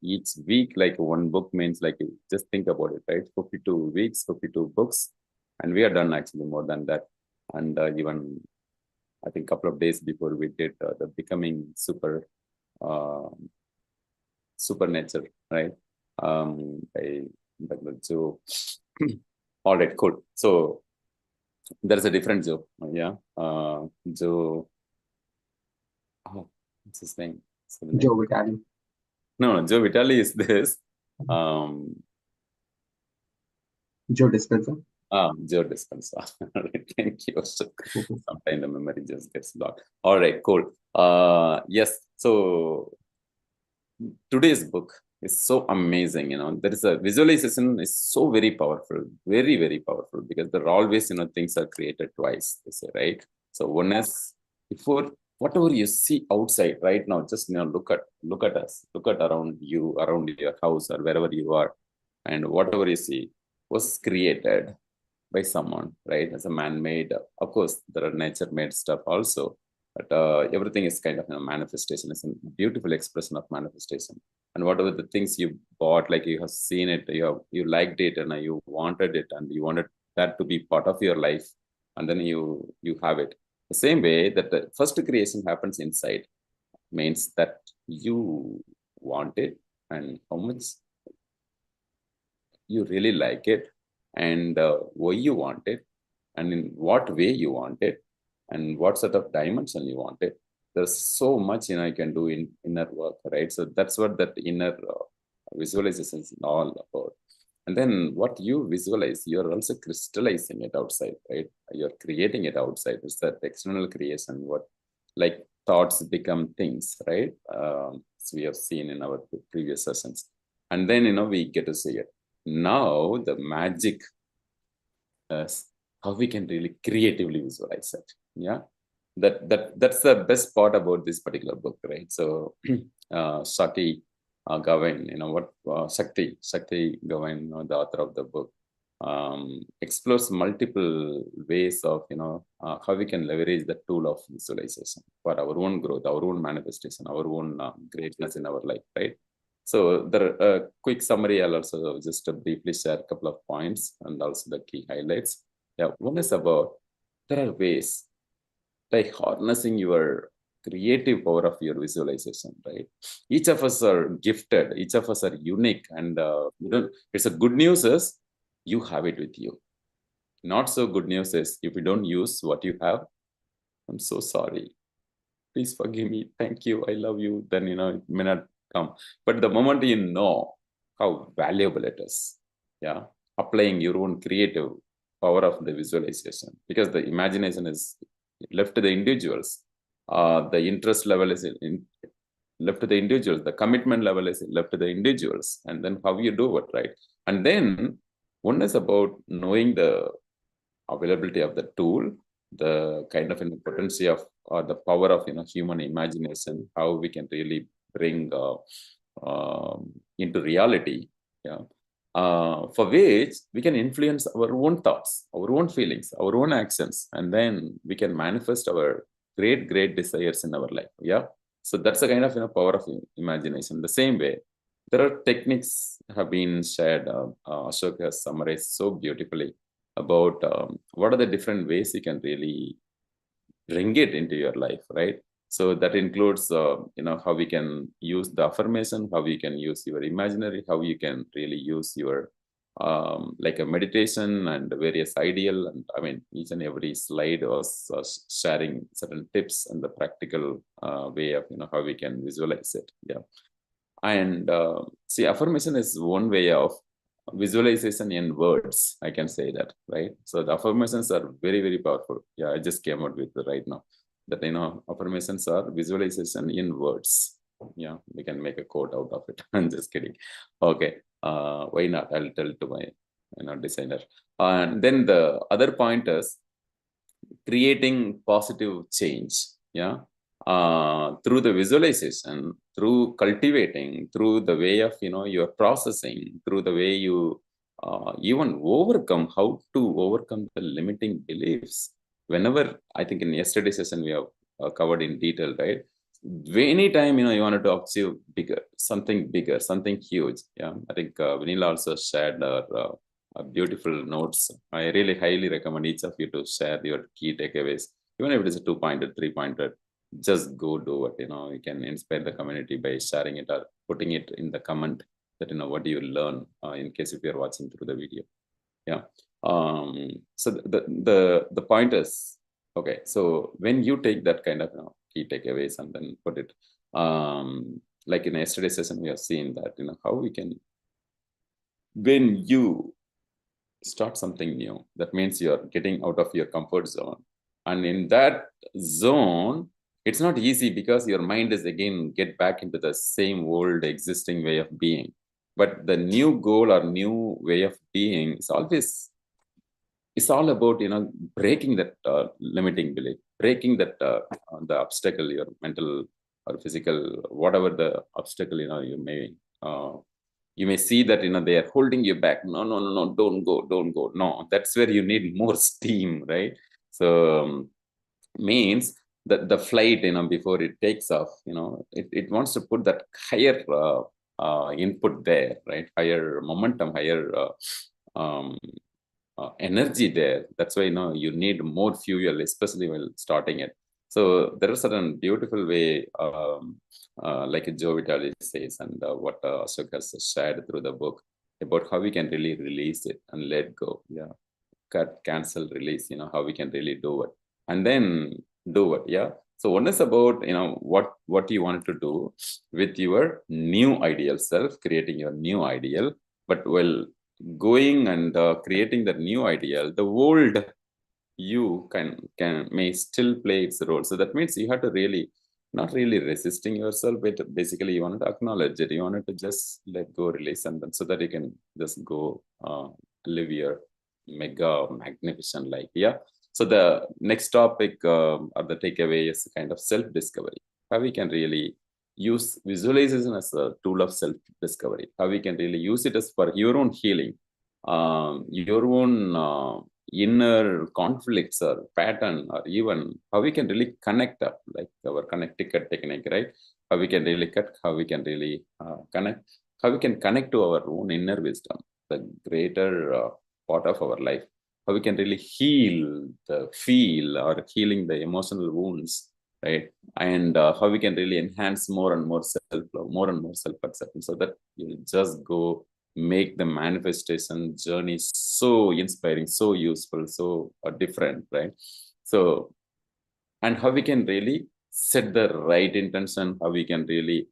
Each week, like one book means, like, just think about it, right? 52 weeks, 52 books, and we are done actually more than that. And even I think a couple of days before we did the Becoming Supernature, right? So all right, cool. So there's a different Joe, yeah. Joe, what's his name? Joe Vitale. No, Joe Vitale is this. Joe Dispenza. Joe Dispenza. Thank you. Sometimes the memory just gets blocked. All right, cool. Yes. So today's book is so amazing. There is a visualization is so very powerful, very, very powerful, because there are always, things are created twice, they say, right? So one is, before whatever you see outside right now, just, look at us, look at around you, around your house or wherever you are, and whatever you see was created by someone, right? As a man-made. Of course, there are nature-made stuff also, but everything is kind of a manifestation. It's a beautiful expression of manifestation. And whatever the things you bought, like you have seen it, you liked it, and you wanted it, and you wanted that to be part of your life, and then you have it. The same way that the first creation happens inside, means that you want it, and how much you really like it, and why you want it, and in what way you want it, and what sort of dimension you want it. There's so much you can do in inner work, right? So that's what that inner visualization is all about. And then what you visualize, you're also crystallizing it outside, right? You're creating it outside. It's that external creation, what, like, thoughts become things, right? As we have seen in our previous sessions. And then, we get to see it. Now, the magic is how we can really creatively visualize it. Yeah. That's the best part about this particular book, right? So, Shakti Gawain, Shakti Gawain, the author of the book, explores multiple ways of, how we can leverage the tool of visualization for our own growth, our own manifestation, our own greatness in our life, right? So a quick summary, I'll also just briefly share a couple of points and also the key highlights. Yeah, one is about, there are ways by harnessing your creative power of your visualization, right? Each of us are gifted, each of us are unique, and it's a good news is you have it with you. Not so good news is if you don't use what you have, I'm so sorry. Please forgive me. Thank you. I love you. Then, it may not come. But the moment you know how valuable it is, yeah, applying your own creative power of the visualization, because the imagination is left to the individuals. The interest level is left to the individuals. The commitment level is left to the individuals. And then how you do it, right? And then one is about knowing the availability of the tool, the kind of potency of, or the power of human imagination, how we can really bring into reality, yeah, for which we can influence our own thoughts, our own feelings, our own actions, and then we can manifest our great desires in our life. Yeah, so that's the kind of power of imagination. The same way, there are techniques have been shared. Ashok has summarized so beautifully about what are the different ways you can really bring it into your life, right? So that includes, how we can use the affirmation, how we can use your imaginary, how you can really use your, like a meditation and various ideal. And I mean, each and every slide was sharing certain tips and the practical way of, how we can visualize it. Yeah. And see, affirmation is one way of visualization in words, I can say that, right? So the affirmations are very powerful. Yeah, I just came out with it right now that affirmations are visualization in words. Yeah, we can make a quote out of it. I'm just kidding. Okay, why not? I'll tell to my designer. And then the other point is creating positive change. Yeah, through the visualization, through cultivating, through the way of you're processing, through the way you even overcome, how to overcome the limiting beliefs. Whenever, I think in yesterday's session we have covered in detail, right? Anytime you wanted to achieve bigger, something huge. Yeah, I think Vanilla also shared beautiful notes. I really highly recommend each of you to share your key takeaways, even if it is a 2-pointed, 3-pointed. Just go do it. You can inspire the community by sharing it or putting it in the comment that what do you learn, in case if you're watching through the video. Yeah. So the point is, okay, so when you take that kind of key takeaways and then put it, like in yesterday's session we have seen that how we can, when you start something new, that means you're getting out of your comfort zone, and in that zone it's not easy because your mind is again get back into the same old existing way of being. But the new goal or new way of being is always, it's all about breaking that limiting belief, breaking that the obstacle, your mental or physical, whatever the obstacle you may see that they are holding you back. No, no, no, no, don't go. No, that's where you need more steam, right? So means that the flight, before it takes off, it wants to put that higher input there, right? Higher momentum, higher energy there. That's why you need more fuel, especially while starting it. So there is a certain beautiful way, like Joe Vitale says, and what Ashok has shared through the book about how we can really release it and let go. Yeah, cut, cancel, release. How we can really do it, and then do it. Yeah. So one is about what you want to do with your new ideal self, creating your new ideal, but going and creating the new ideal, the old you can may still play its role. So that means you have to really not really resisting yourself, but basically you want to acknowledge it, you want to just let go, release, and then so that you can just go live your mega magnificent life. Yeah. So the next topic or the takeaway is kind of self-discovery, how we can really use visualization as a tool of self-discovery, how we can really use it as for your own healing, your own inner conflicts or pattern, or even how we can really connect up, like our connect ticket technique, right? How we can really cut, how we can really connect, how we can connect to our own inner wisdom, the greater part of our life, how we can really heal the feel or healing the emotional wounds, right? And how we can really enhance more and more self-love, more and more self-acceptance, so that you just go make the manifestation journey so inspiring, so useful, so different, right? So, and how we can really set the right intention, how we can really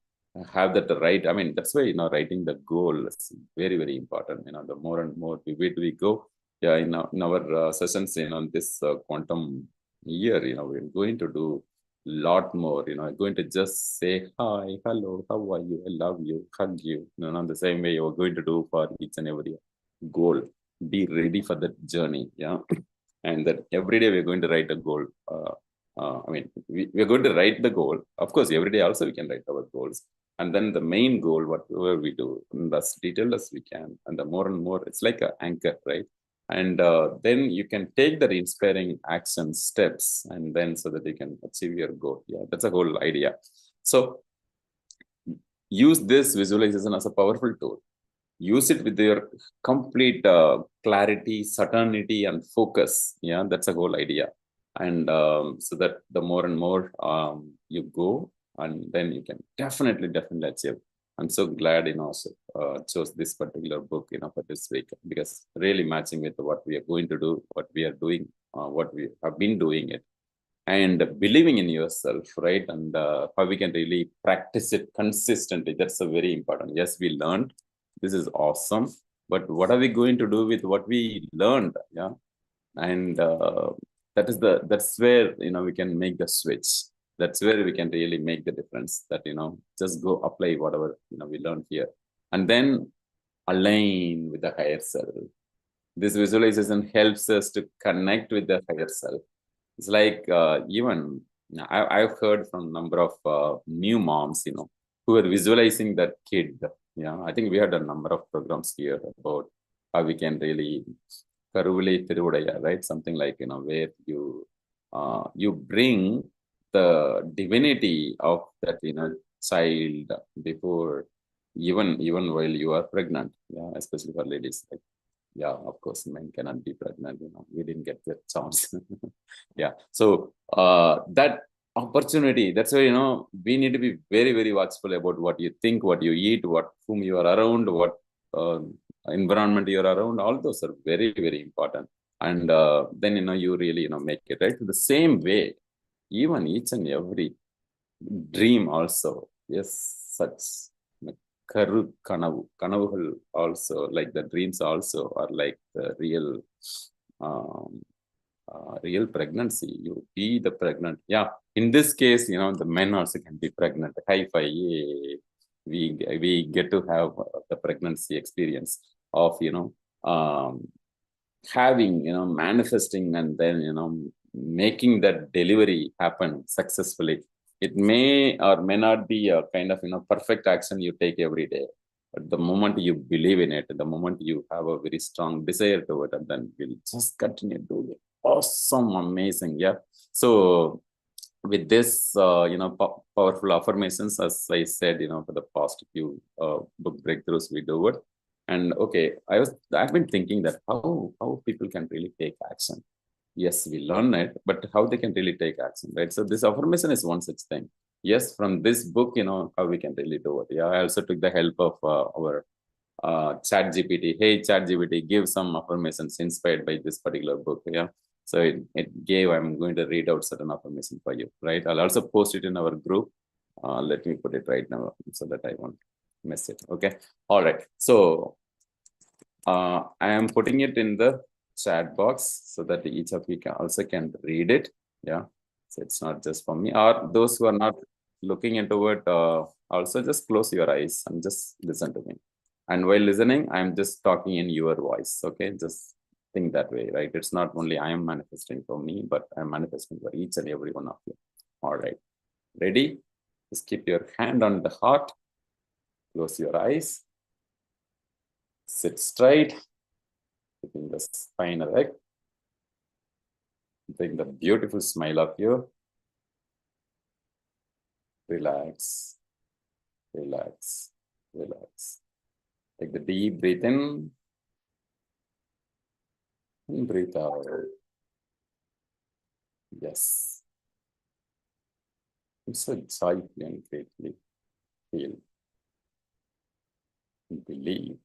have that right. I mean, that's why writing the goal is very, very important. The more and more we go, yeah, in our sessions, this quantum year, we're going to do lot more, going to just say hi, hello, how are you, I love you, hug you, the same way you're going to do for each and every goal. Be ready for that journey. Yeah. And that every day we're going to write a goal. I mean, we're going to write the goal. Of course, every day also we can write our goals. And then the main goal, whatever we do, as detailed as we can. And the more and more, it's like an anchor, right? And then you can take the inspiring action steps, and then so that you can achieve your goal. Yeah, that's a whole idea. So use this visualization as a powerful tool. Use it with your complete clarity, certainty, and focus. Yeah, that's a whole idea. And so that the more and more you go, and then you can definitely achieve. I'm so glad chose this particular book for this week, because really matching with what we are going to do, what we are doing, what we have been doing it, and believing in yourself, right? And how we can really practice it consistently. That's a very important. Yes, we learned, this is awesome, but what are we going to do with what we learned? Yeah. And that's where we can make the switch. That's where we can really make the difference. That, just go apply whatever, we learn here. And then align with the higher self. This visualization helps us to connect with the higher self. It's like even I've heard from a number of new moms, who are visualizing that kid. Yeah, I think we had a number of programs here about how we can really Karuvale Tirudaya, right? Something like, where you bring the divinity of that, child before even while you are pregnant. Yeah, especially for ladies. Like, yeah, of course, men cannot be pregnant. We didn't get that chance. Yeah, so that opportunity. That's why we need to be very, very watchful about what you think, what you eat, whom you are around, what environment you are around. All those are very, very important. And then you really make it right. The same way, even each and every dream also. Yes, such kanavugal also, like the dreams also are like the um, real pregnancy. You be the pregnant. Yeah, in this case, the men also can be pregnant. High five, yay. We get to have the pregnancy experience of having manifesting and then making that delivery happen successfully. It may or may not be a kind of perfect action you take every day, but the moment you believe in it, the moment you have a very strong desire to it, and then we'll just continue doing it. Awesome, amazing. Yeah. So with this powerful affirmations, as I said, for the past few book breakthroughs we do it. And okay, I've been thinking that how people can really take action. Yes, we learn it, but how they can really take action, right? So this affirmation is one such thing. Yes, from this book, how we can really do it. Yeah, I also took the help of our chat GPT. Hey, chat GPT, give some affirmations inspired by this particular book. Yeah. So it gave, I'm going to read out certain affirmation for you, right? I'll also post it in our group. Let me put it right now so that I won't miss it. Okay. All right. So I am putting it in the chat box so that each of you can read it. Yeah. So it's not just for me, or those who are not looking into it, also just close your eyes and just listen to me. And while listening, I'm just talking in your voice. Okay. Just think that way, right? It's not only I am manifesting for me, but I'm manifesting for each and every one of you. All right. Ready? Just keep your hand on the heart. Close your eyes. Sit straight. Keeping the spine erect. Bring the beautiful smile of you. Relax. Relax. Relax. Take the deep breath in. And breathe out. Yes. So joyfully and greatly feel. Believe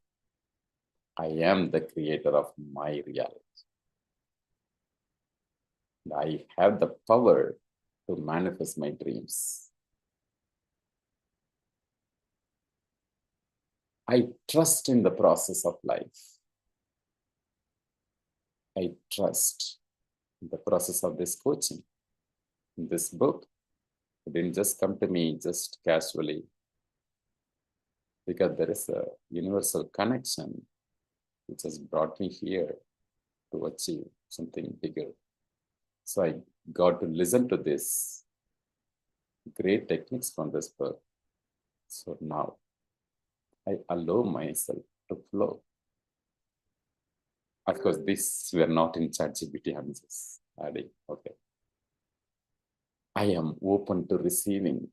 I am the creator of my reality. I have the power to manifest my dreams. I trust in the process of life. I trust in the process of this coaching. This book, it didn't just come to me just casually, because there is a universal connection which has brought me here to achieve something bigger. So I got to listen to this great techniques from this book. So now I allow myself to flow. Of course, this we are not in ChatGPT. I'm just adding. Okay. I am open to receiving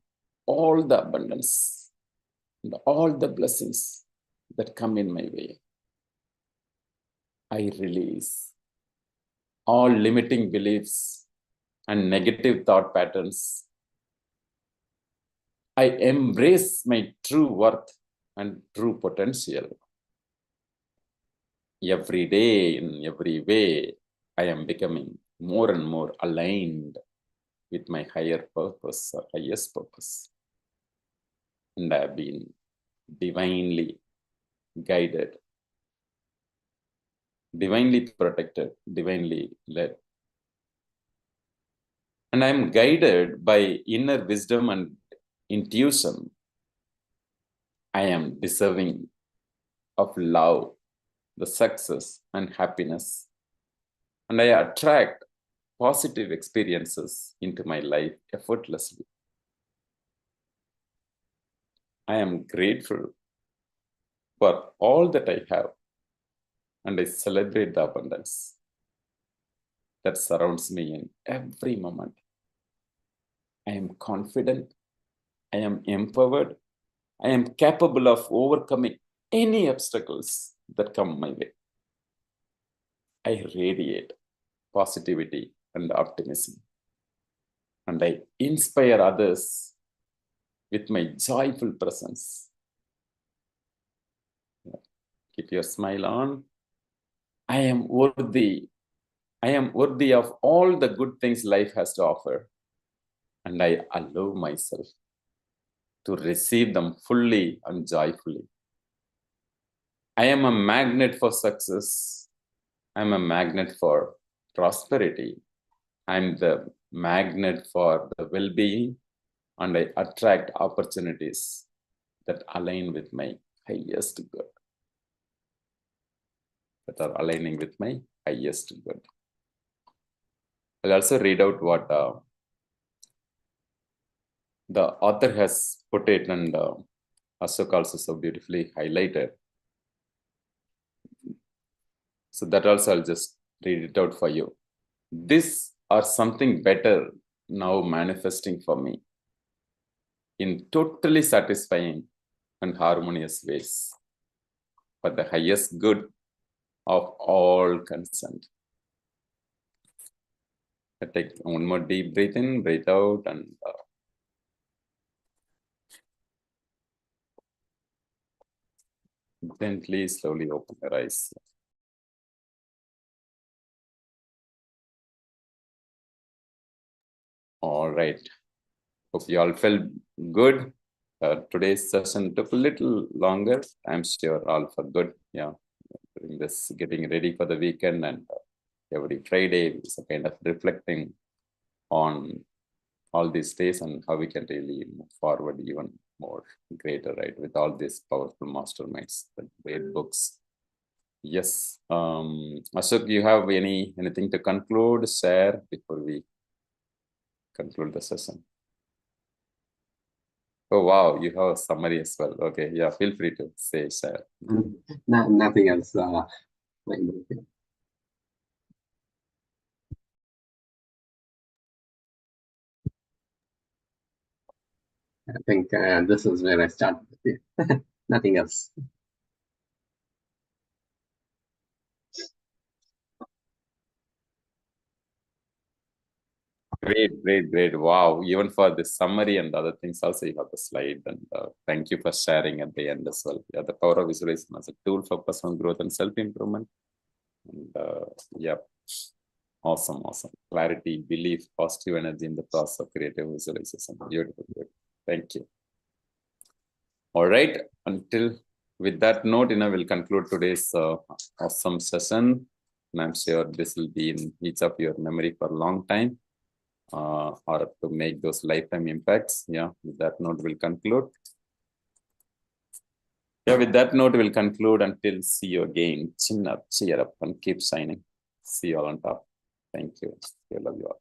all the abundance and all the blessings that come in my way. I release all limiting beliefs and negative thought patterns. I embrace my true worth and true potential. Every day, in every way, I am becoming more and more aligned with my higher purpose or highest purpose. And I have been divinely guided, divinely protected, divinely led. and I am guided by inner wisdom and intuition, I am deserving of love, the success and happiness, and I attract positive experiences into my life effortlessly. I am grateful for all that I have, and I celebrate the abundance that surrounds me in every moment. I am confident, I am empowered, I am capable of overcoming any obstacles that come my way. I radiate positivity and optimism, and I inspire others with my joyful presence. Keep your smile on. I am worthy. I am worthy of all the good things life has to offer, and I allow myself to receive them fully and joyfully. I am a magnet for success. I am a magnet for prosperity. I am the magnet for the well-being, and I attract opportunities that align with my highest good. That are aligning with my highest good. I'll also read out what the author has put it, and Ashok also so beautifully highlighted. So that also I'll just read it out for you. This or something better now manifesting for me in totally satisfying and harmonious ways for the highest good of all concerned. I take one more deep breath in, breathe out, and gently, slowly open your eyes. All right. Hope you all felt good. Today's session took a little longer. I'm sure all for good. Yeah. During this, getting ready for the weekend, and every Friday is a kind of reflecting on all these days and how we can really move forward even more greater, right? With all these powerful masterminds, the great books. Yes. Ashok, you have anything to conclude, share before we conclude the session? Oh, wow. You have a summary as well. Okay. Yeah. Feel free to share. Nothing else. I think this is where I start. Nothing else. Great. Wow. Even for the summary and other things, also you have the slide. And thank you for sharing at the end as well. Yeah, the power of visualization as a tool for personal growth and self-improvement. And yeah, awesome. Clarity, belief, positive energy in the process of creative visualization. Beautiful. Thank you. All right. With that note, we'll conclude today's awesome session. And I'm sure this will be in each of your memory for a long time. Or to make those lifetime impacts. Yeah, with that note, we'll conclude. Yeah, with that note, we'll conclude until see you again. Chin up, cheer up, and keep shining. See you all on top. Thank you. I love you all.